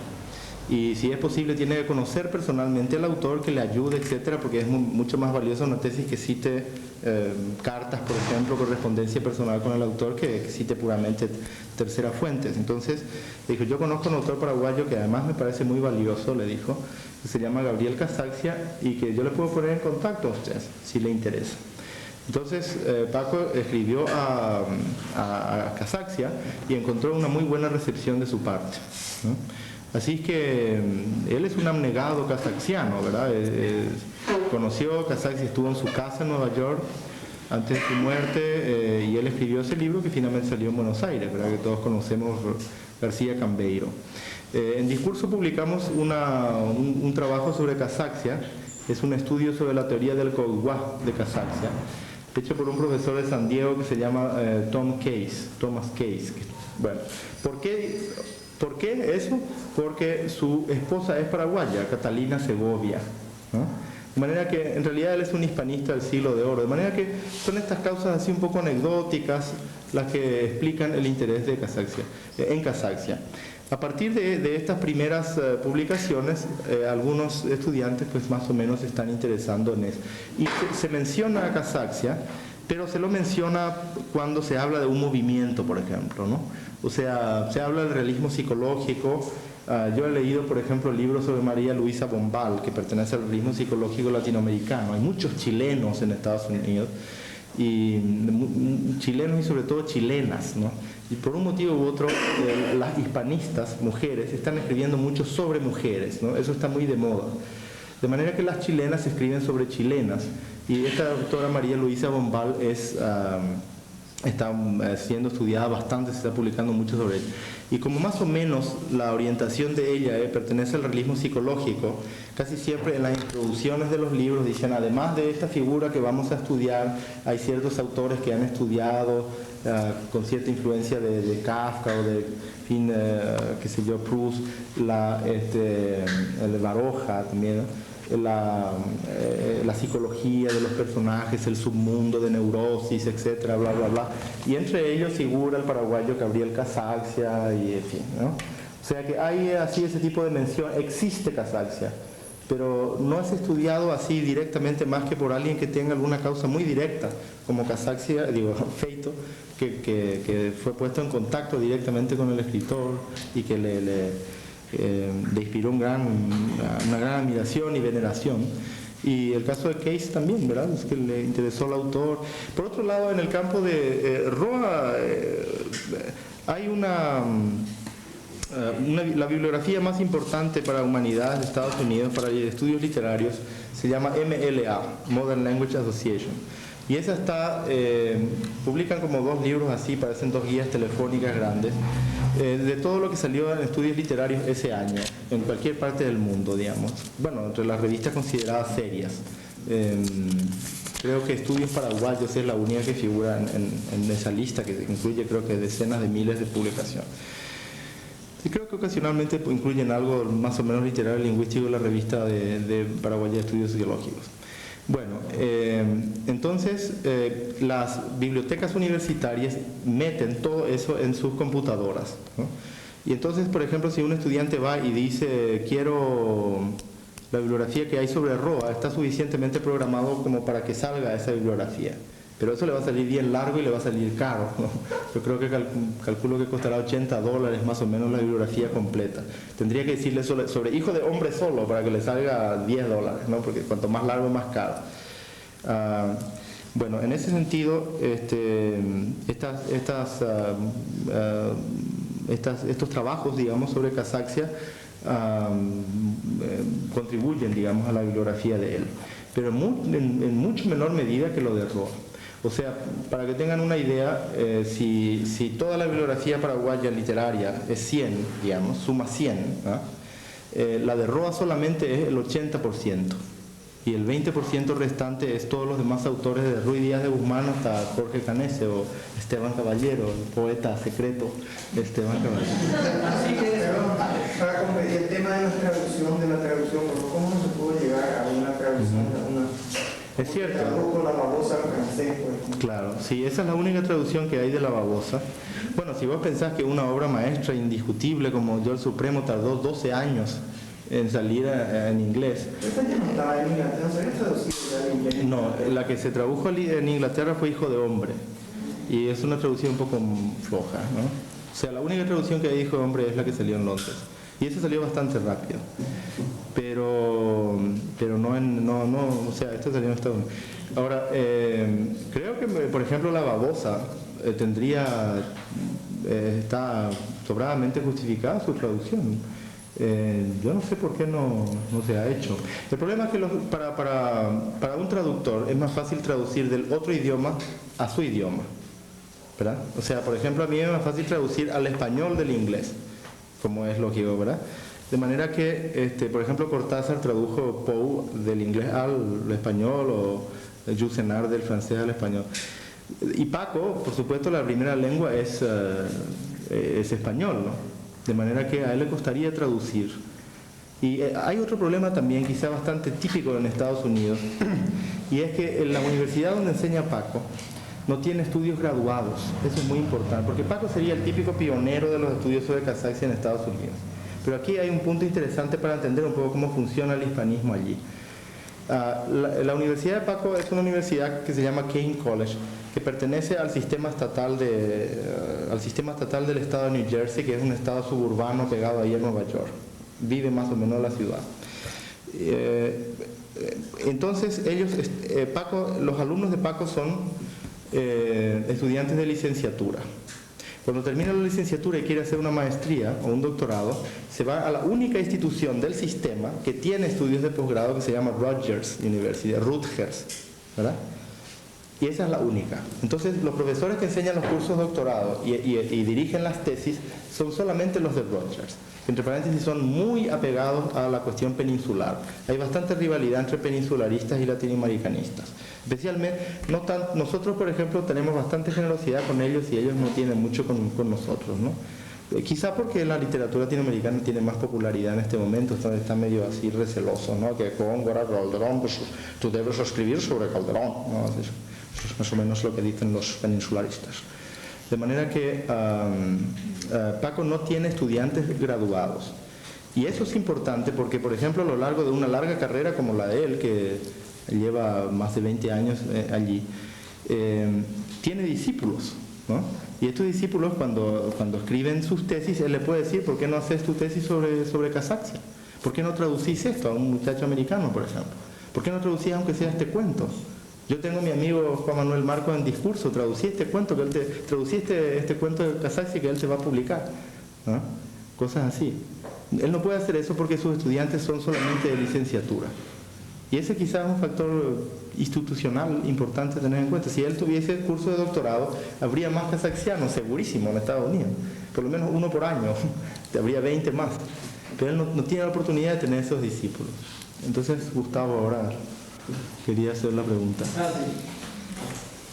Y si es posible tiene que conocer personalmente al autor, que le ayude, etc. porque es mucho más valiosa una tesis que cite cartas, por ejemplo, correspondencia personal con el autor, que cite puramente terceras fuentes. Entonces dijo: yo conozco a un autor paraguayo que además me parece muy valioso, le dijo, que se llama Gabriel Cassaxia, y que yo le puedo poner en contacto a usted si le interesa. Entonces Paco escribió a Cassaxia y encontró una muy buena recepción de su parte, ¿no? Así que él es un abnegado cassaxiano, ¿verdad? Conoció a Cassaxia, estuvo en su casa en Nueva York antes de su muerte, y él escribió ese libro que finalmente salió en Buenos Aires, ¿verdad? Que todos conocemos, García Cambeiro. En Discurso publicamos un trabajo sobre Cassaxia, es un estudio sobre la teoría del Coguá de Cassaxia, hecho por un profesor de San Diego que se llama Thomas Case. Bueno, ¿por qué ¿Por qué eso? Porque su esposa es paraguaya, Catalina Segovia, ¿no? De manera que en realidad él es un hispanista del siglo de oro. De manera que son estas causas así un poco anecdóticas las que explican el interés de en Casaxia. A partir de estas primeras publicaciones, algunos estudiantes pues más o menos se están interesando en eso. Y se menciona a Casaxia, pero se lo menciona cuando se habla de un movimiento, por ejemplo, ¿no? O sea, se habla del realismo psicológico. Yo he leído, por ejemplo, libros sobre María Luisa Bombal, que pertenece al realismo psicológico latinoamericano. Hay muchos chilenos en Estados Unidos, y chilenos y sobre todo chilenas, ¿no? Y por un motivo u otro, las hispanistas, mujeres, están escribiendo mucho sobre mujeres, ¿no? Eso está muy de moda. De manera que las chilenas escriben sobre chilenas. Y esta doctora María Luisa Bombal está siendo estudiada bastante, se está publicando mucho sobre ella. Y como más o menos la orientación de ella pertenece al realismo psicológico, casi siempre en las introducciones de los libros dicen, además de esta figura que vamos a estudiar, hay ciertos autores que han estudiado con cierta influencia de Kafka o de, qué sé yo, Proust, el Baroja también, la psicología de los personajes, el submundo de neurosis, etcétera, bla, bla, bla. Y entre ellos figura el paraguayo Gabriel Casaxia y en fin, ¿no? O sea que hay así ese tipo de mención. Existe Casaxia, pero no es estudiado así directamente más que por alguien que tenga alguna causa muy directa, como Casaxia, Feito, que fue puesto en contacto directamente con el escritor y que le inspiró una gran admiración y veneración. Y el caso de Case también, ¿verdad? Es que le interesó al autor. Por otro lado, en el campo de Roa hay la bibliografía más importante para humanidades de Estados Unidos, para estudios literarios, se llama MLA, Modern Language Association. Y esa publican como 2 libros así, parecen 2 guías telefónicas grandes, de todo lo que salió en estudios literarios ese año, en cualquier parte del mundo, digamos. Bueno, entre las revistas consideradas serias. Creo que Estudios Paraguayos es la única que figura en esa lista, que incluye creo que decenas de miles de publicaciones. Y creo que ocasionalmente incluyen algo más o menos literario lingüístico en la revista de Paraguay de Estudios Sociológicos. Bueno, entonces las bibliotecas universitarias meten todo eso en sus computadoras, ¿no? Y entonces, por ejemplo, si un estudiante va y dice, quiero la bibliografía que hay sobre Roa, está suficientemente programado como para que salga esa bibliografía. Pero eso le va a salir bien largo y le va a salir caro, ¿no? Yo creo que calculo que costará $80 más o menos la bibliografía completa. Tendría que decirle sobre Hijo de Hombre Solo para que le salga $10, ¿no? Porque cuanto más largo, más caro. Bueno, en ese sentido, estos trabajos, digamos, sobre Casaxia contribuyen, digamos, a la bibliografía de él, pero en mucho menor medida que lo de Roa. O sea, para que tengan una idea, si toda la bibliografía paraguaya literaria es 100, digamos, suma 100, ¿no? La de Roa solamente es el 80%, y el 20% restante es todos los demás autores, de Ruy Díaz de Guzmán hasta Jorge Canese o Esteban Caballero, el poeta secreto de Esteban Caballero. Así que, para competir el tema de la traducción, ¿cómo no se puede llegar a una traducción de una... Es cierto. Con la babosa al francés, pues. Claro, sí, esa es la única traducción que hay de la babosa. Bueno, si vos pensás que una obra maestra indiscutible como Yo el Supremo tardó 12 años en salir en inglés. ¿Esta ya no estaba en Inglaterra? ¿No se había traducido ya en inglés? No, la que se tradujo en Inglaterra fue Hijo de Hombre. Y es una traducción un poco floja, ¿no? O sea, la única traducción que hay de Hijo de Hombre es la que salió en Londres. Y esa salió bastante rápido. Pero no, o sea, esta salió en Estados Unidos. Ahora, creo que, por ejemplo, la babosa está sobradamente justificada su traducción. Yo no sé por qué no se ha hecho. El problema es que para un traductor es más fácil traducir del otro idioma a su idioma, ¿verdad? O sea, por ejemplo, a mí es más fácil traducir al español del inglés, como es lógico, ¿verdad? De manera que, por ejemplo, Cortázar tradujo Poe del inglés al español, o Jules Renard del francés al español. Y Paco, por supuesto, la primera lengua es español, ¿no? de manera que a él le costaría traducir. Y hay otro problema también, quizá bastante típico en Estados Unidos, y es que en la universidad donde enseña Paco no tiene estudios graduados. Eso es muy importante, porque Paco sería el típico pionero de los estudios sobre Kazakhstan en Estados Unidos. Pero aquí hay un punto interesante para entender un poco cómo funciona el hispanismo allí. La Universidad de Paco es una universidad que se llama Kane College, que pertenece al sistema estatal del estado de New Jersey, que es un estado suburbano pegado ahí a Nueva York. Vive más o menos la ciudad. Entonces los alumnos de Paco son estudiantes de licenciatura. Cuando termina la licenciatura y quiere hacer una maestría o un doctorado, se va a la única institución del sistema que tiene estudios de posgrado, que se llama Rutgers University, Rutgers, ¿verdad? Y esa es la única. Entonces, los profesores que enseñan los cursos de doctorado y dirigen las tesis son solamente los de Rutgers. Entre paréntesis, son muy apegados a la cuestión peninsular. Hay bastante rivalidad entre peninsularistas y latinoamericanistas. Especialmente, nosotros, por ejemplo, tenemos bastante generosidad con ellos y ellos no tienen mucho con nosotros, ¿no? Quizá porque la literatura latinoamericana tiene más popularidad en este momento, está medio así receloso, ¿no? Que con Calderón, pues tú debes escribir sobre Calderón, ¿no? Eso es más o menos lo que dicen los peninsularistas. De manera que Paco no tiene estudiantes graduados. Y eso es importante porque, por ejemplo, a lo largo de una larga carrera como la de él, que lleva más de 20 años allí, tiene discípulos, ¿no? Y estos discípulos, cuando escriben sus tesis, él le puede decir: ¿por qué no haces tu tesis sobre Kazakhstan? ¿Por qué no traducís esto a un muchacho americano, por ejemplo? ¿Por qué no traducís aunque sea este cuento? Yo tengo a mi amigo Juan Manuel Marcos en Discurso, traducí este cuento este cuento de Kazakhstan que él se va a publicar, ¿no? Cosas así. Él no puede hacer eso porque sus estudiantes son solamente de licenciatura. Y ese quizás es un factor institucional importante a tener en cuenta. Si él tuviese el curso de doctorado, habría más kazakhsianos, segurísimo, en Estados Unidos. Por lo menos uno por año, habría 20 más. Pero él no tiene la oportunidad de tener esos discípulos. Entonces, Gustavo, ahora quería hacer la pregunta.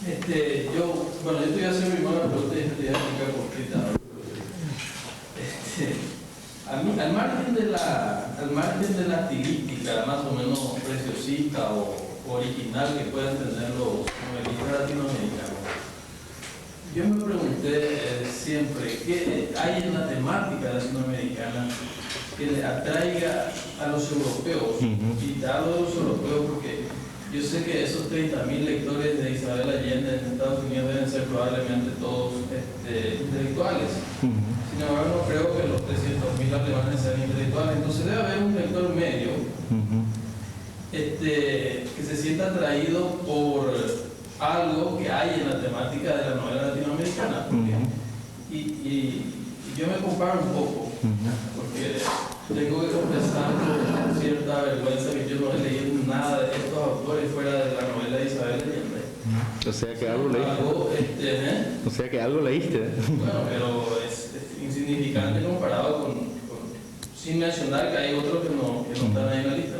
Yo te voy a hacer mi mala pregunta y te voy a explicar por qué. Al margen de la estilística más o menos preciosista o original que puedan tener los novelistas latinoamericanos, yo me pregunté siempre qué hay en la temática latinoamericana que le atraiga a los europeos. Y te hablo de los europeos porque yo sé que esos 30.000 lectores de Isabel Allende en Estados Unidos deben ser probablemente todos intelectuales. Sin embargo, no creo que los 300.000 alemanes sean intelectuales. Entonces debe haber un lector medio que se sienta atraído por algo que hay en la temática de la novela latinoamericana. Y yo me comparo un poco, porque tengo que confesar con cierta vergüenza que yo no he leído nada de estos autores fuera de la novela de Isabel Allende. O sea que algo leíste. O sea que algo leíste. Bueno, pero es insignificante comparado sin mencionar que hay otros que no están ahí en la lista.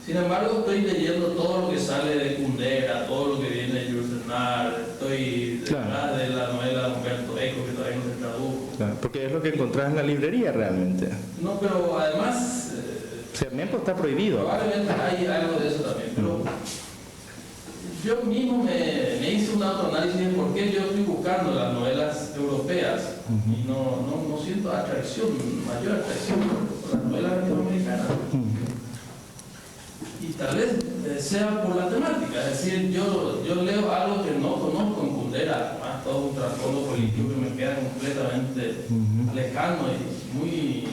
Sin embargo, estoy leyendo todo lo que sale de Kundera, todo lo que viene de Jules Renard, estoy detrás de la novela de Humberto Eco, que todavía no se tradujo. Claro, porque es lo que encontrás en la librería realmente. No, pero además... Cernempo está prohibido. Probablemente hay algo de eso también, pero yo mismo me hice un autoanálisis de por qué yo estoy buscando las novelas europeas y no siento mayor atracción por las novelas latinoamericanas. Y tal vez sea por la temática, es decir, yo leo algo que no conozco en Kundera, además todo un trasfondo político que me queda completamente lejano y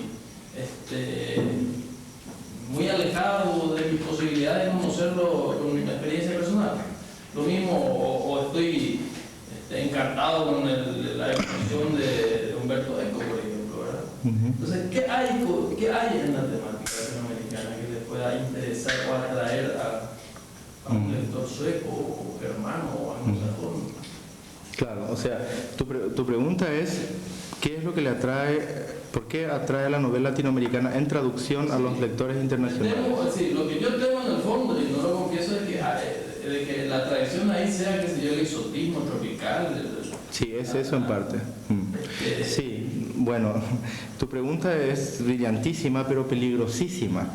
muy alejado de mis posibilidades de conocerlo con mi experiencia personal. Lo mismo, o estoy encantado con la expresión de Humberto Eco, por ejemplo, ¿verdad? Entonces, ¿qué hay en la temática latinoamericana que les pueda interesar o atraer a un lector sueco o germano o anglosajón? Claro, o sea, tu pregunta es, ¿qué es lo que le atrae, por qué atrae la novela latinoamericana en traducción a los lectores internacionales? Lo que yo temo en el fondo, y no lo confieso, es que la tradición ahí sea, qué sé yo, el exotismo tropical. Sí, es eso en parte. Sí, Bueno, tu pregunta es brillantísima, pero peligrosísima,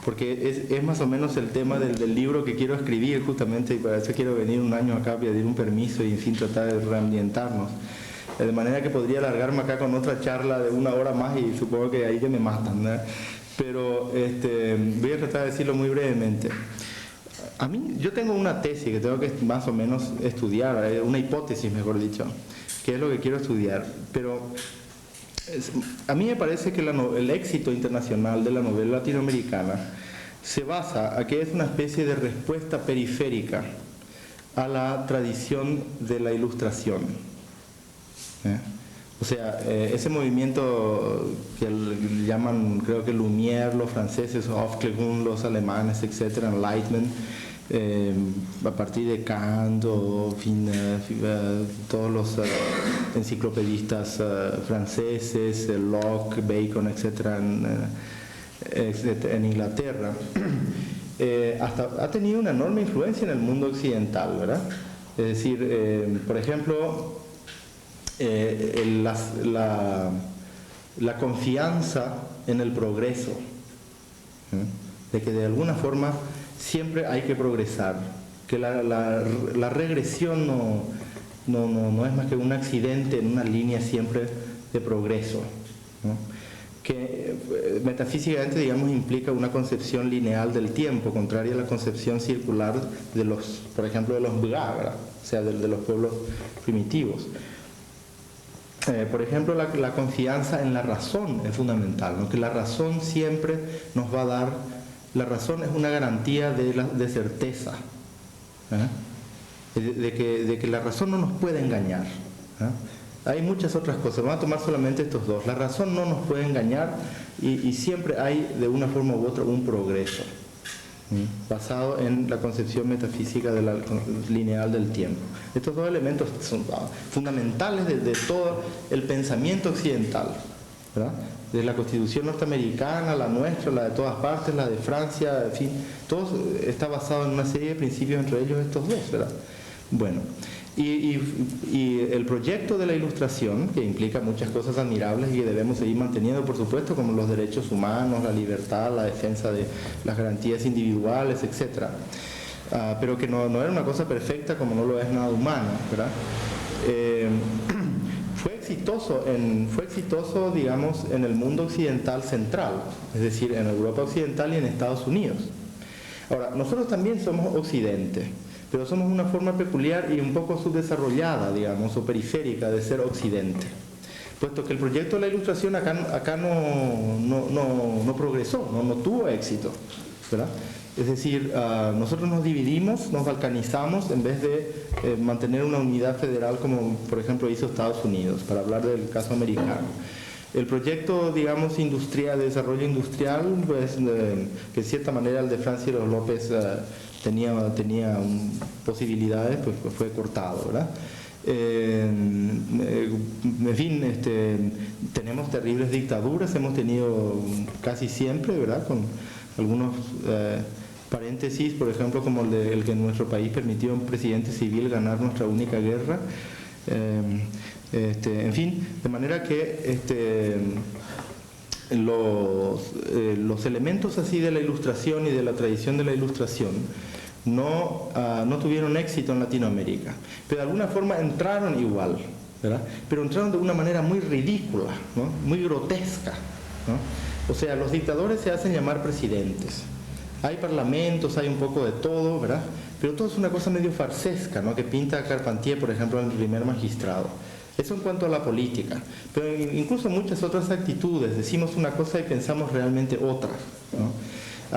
porque es más o menos el tema del libro que quiero escribir justamente, y para eso quiero venir un año acá a pedir un permiso y en fin tratar de reambientarnos. De manera que podría alargarme acá con otra charla de 1 hora más y supongo que ahí que me matan, ¿no? Pero voy a tratar de decirlo muy brevemente. A mí, yo tengo una tesis que tengo que más o menos estudiar, una hipótesis mejor dicho, que es lo que quiero estudiar, pero a mí me parece que el éxito internacional de la novela latinoamericana se basa a que es una especie de respuesta periférica a la tradición de la ilustración. O sea, ese movimiento que llaman, creo que Lumière, los franceses, Aufklärung, los alemanes, etc., Enlightenment, a partir de Kant o todos los enciclopedistas franceses, Locke, Bacon, etc., en Inglaterra, hasta ha tenido una enorme influencia en el mundo occidental, ¿verdad? Es decir, por ejemplo, la confianza en el progreso, de que de alguna forma siempre hay que progresar, que la regresión no es más que un accidente en una línea siempre de progreso, ¿no? Que metafísicamente, digamos, implica una concepción lineal del tiempo, contraria a la concepción circular de por ejemplo, de los Bhagavata, o sea, de los pueblos primitivos. Por ejemplo, la confianza en la razón es fundamental, ¿no? Que la razón siempre nos va a dar, la razón es una garantía de certeza, de que la razón no nos puede engañar. Hay muchas otras cosas, vamos a tomar solamente estos dos. La razón no nos puede engañar y siempre hay de una forma u otra un progreso, basado en la concepción metafísica lineal del tiempo. Estos dos elementos son fundamentales de todo el pensamiento occidental, ¿verdad? De la Constitución norteamericana, la nuestra, la de todas partes, la de Francia, en fin, todo está basado en una serie de principios, entre ellos estos dos, ¿verdad? Bueno, y el proyecto de la ilustración, que implica muchas cosas admirables y que debemos seguir manteniendo, por supuesto, como los derechos humanos, la libertad, la defensa de las garantías individuales, etc., pero que no era una cosa perfecta como no lo es nada humano, ¿verdad? Fue exitoso, digamos, en el mundo occidental central, es decir, en Europa occidental y en Estados Unidos. Ahora, nosotros también somos occidente, pero somos una forma peculiar y un poco subdesarrollada, digamos, o periférica de ser occidente, puesto que el proyecto de la ilustración acá no progresó, no tuvo éxito, ¿verdad? Es decir, nosotros nos dividimos, nos balcanizamos en vez de mantener una unidad federal como por ejemplo hizo Estados Unidos, para hablar del caso americano. El proyecto, digamos, industrial, de desarrollo industrial, pues, que en cierta manera el de Francisco López tenía posibilidades, pues fue cortado, ¿verdad? En fin, tenemos terribles dictaduras, hemos tenido casi siempre, ¿verdad? Con algunos paréntesis, por ejemplo, como el que en nuestro país permitió a un presidente civil ganar nuestra única guerra. En fin, de manera que los elementos así de la ilustración y de la tradición de la ilustración no tuvieron éxito en Latinoamérica, pero de alguna forma entraron igual, ¿verdad? Pero entraron de una manera muy ridícula, ¿no? Muy grotesca, ¿no? O sea, los dictadores se hacen llamar presidentes. Hay parlamentos, hay un poco de todo, ¿verdad? Pero todo es una cosa medio farsesca, ¿no? Que pinta Carpentier, por ejemplo, en el primer magistrado. Eso en cuanto a la política. Pero incluso muchas otras actitudes. Decimos una cosa y pensamos realmente otra, ¿no?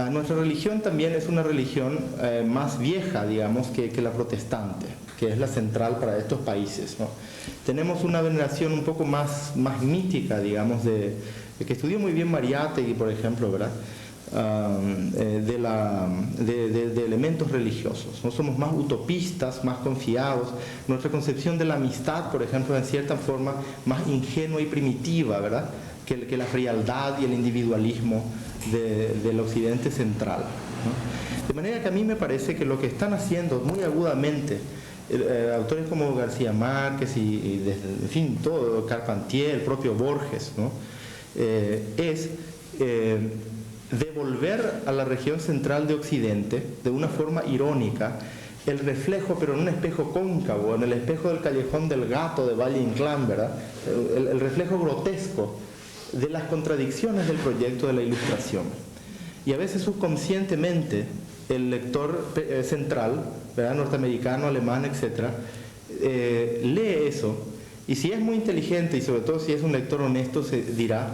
Nuestra religión también es una religión más vieja, digamos, que la protestante, que es la central para estos países, ¿no? Tenemos una veneración un poco más mítica, digamos, que estudió muy bien Mariátegui, por ejemplo, ¿verdad? De elementos religiosos, ¿no? Somos más utopistas, más confiados. Nuestra concepción de la amistad, por ejemplo, en cierta forma más ingenua y primitiva, ¿verdad? Que la frialdad y el individualismo del occidente central, ¿no? De manera que a mí me parece que lo que están haciendo muy agudamente autores como García Márquez en fin, todo, Carpentier, el propio Borges, ¿no? Es devolver a la región central de Occidente, de una forma irónica, el reflejo, pero en un espejo cóncavo, en el espejo del Callejón del Gato de Valle Inclán, ¿verdad? El reflejo grotesco de las contradicciones del proyecto de la Ilustración. Y a veces subconscientemente el lector central, ¿verdad? Norteamericano, alemán, etc., lee eso, y si es muy inteligente y sobre todo si es un lector honesto, se dirá: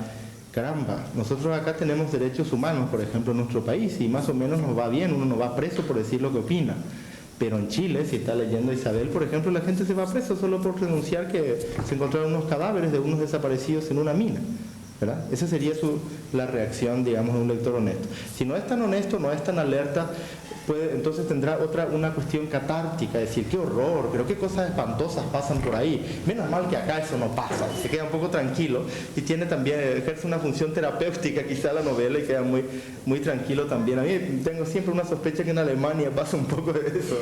caramba, nosotros acá tenemos derechos humanos, por ejemplo, en nuestro país, y más o menos nos va bien, uno no va preso por decir lo que opina. Pero en Chile, si está leyendo Isabel, por ejemplo, la gente se va preso solo por denunciar que se encontraron unos cadáveres de unos desaparecidos en una mina, ¿verdad? Esa sería la reacción, digamos, de un lector honesto. Si no es tan honesto, no es tan alerta, entonces tendrá una cuestión catártica, decir: qué horror, pero qué cosas espantosas pasan por ahí, menos mal que acá eso no pasa, se queda un poco tranquilo, y tiene también, ejerce una función terapéutica quizá la novela, y queda muy, muy tranquilo también. A mí tengo siempre una sospecha que en Alemania pasa un poco de eso,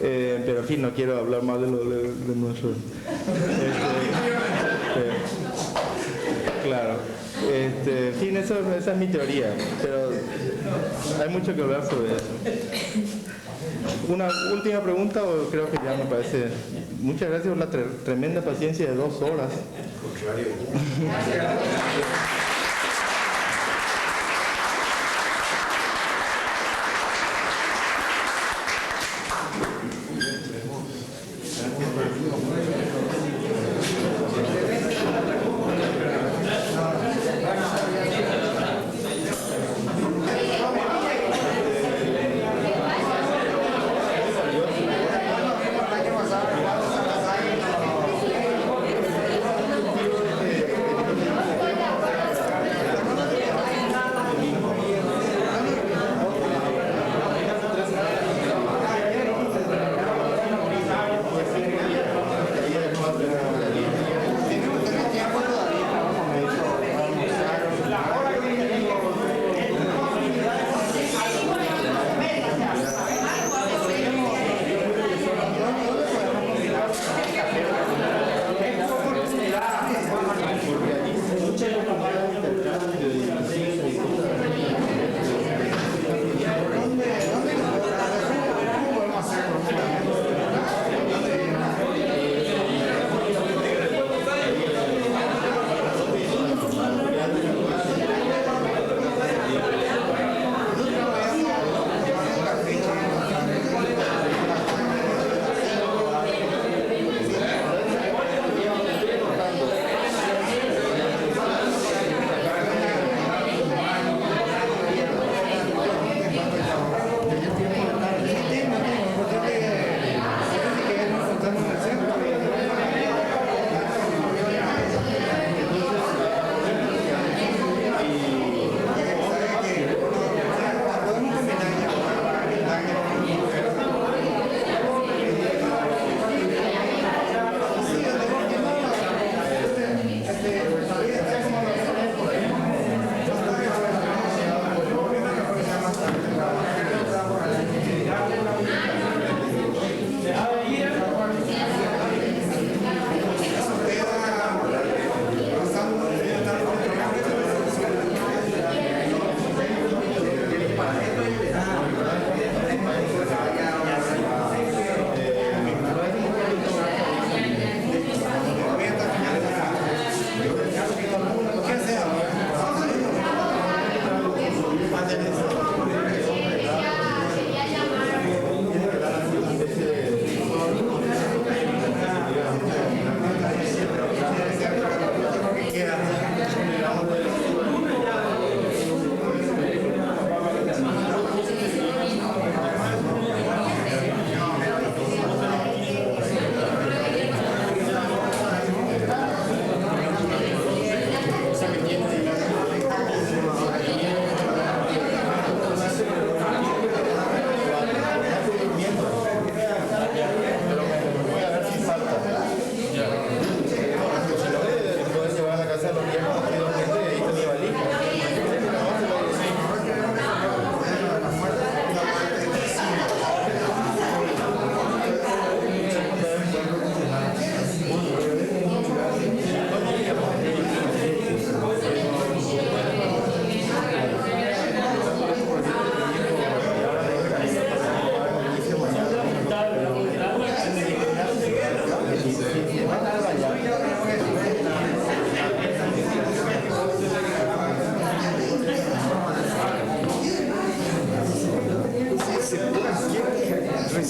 pero en fin, no quiero hablar más de nuestro... Claro, en fin, esa es mi teoría, pero hay mucho que hablar sobre eso. Una última pregunta, o creo que ya me parece. Muchas gracias por la tremenda paciencia de 2 horas.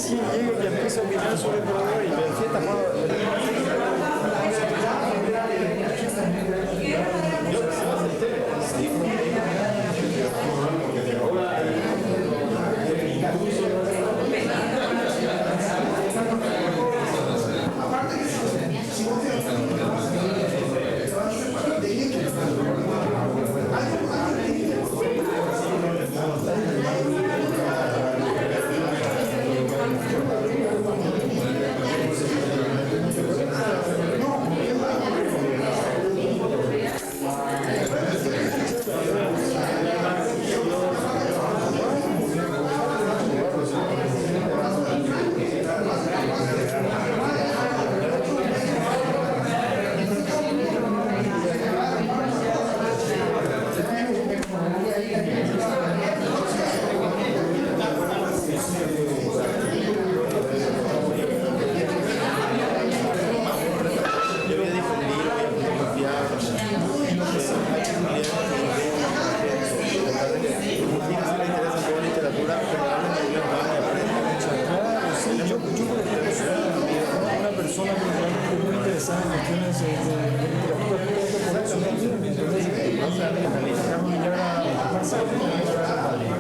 recién llegue que empieza a opinar sobre el corredor y la fiesta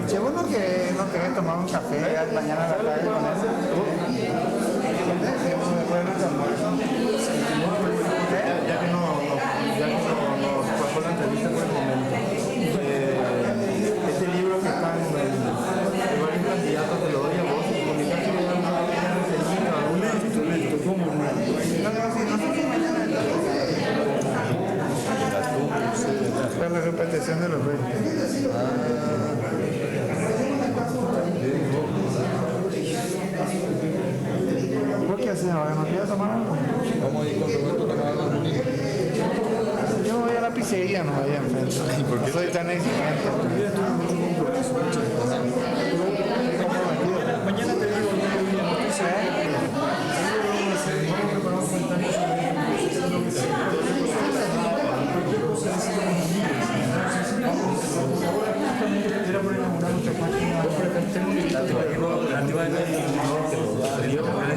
Según lo que no querés tomar un café mañana a la tarde con eso. Ya que no pasó la entrevista por el momento, este libro que está en varios candidatos te lo doy a vos y comunicar que me dan una reseña o alguna instrumento, ¿cómo no? Para la repetición de los reyes. ¿Por qué haces ahora? ¿No quieres tomar algo? ¿Cómo dijo Roberto tomar algo? Yo voy a la pizzería, no voy a enfrente. ¿Por qué soy tan exigente? Mañana te digo, Era por inaugurar nuestra página. Tengo un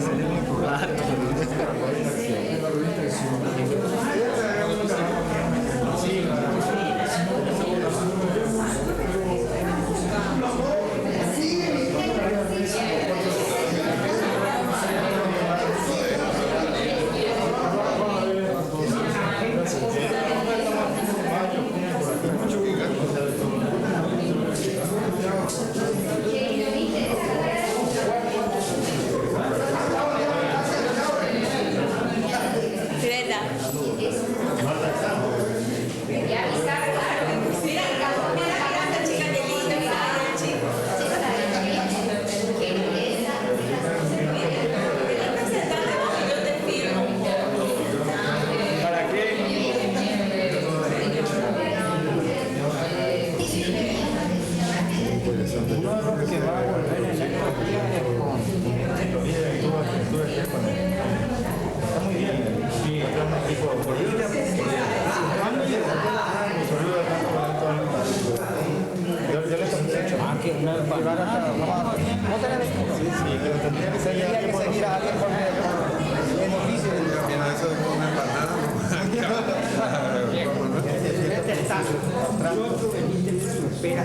Espera.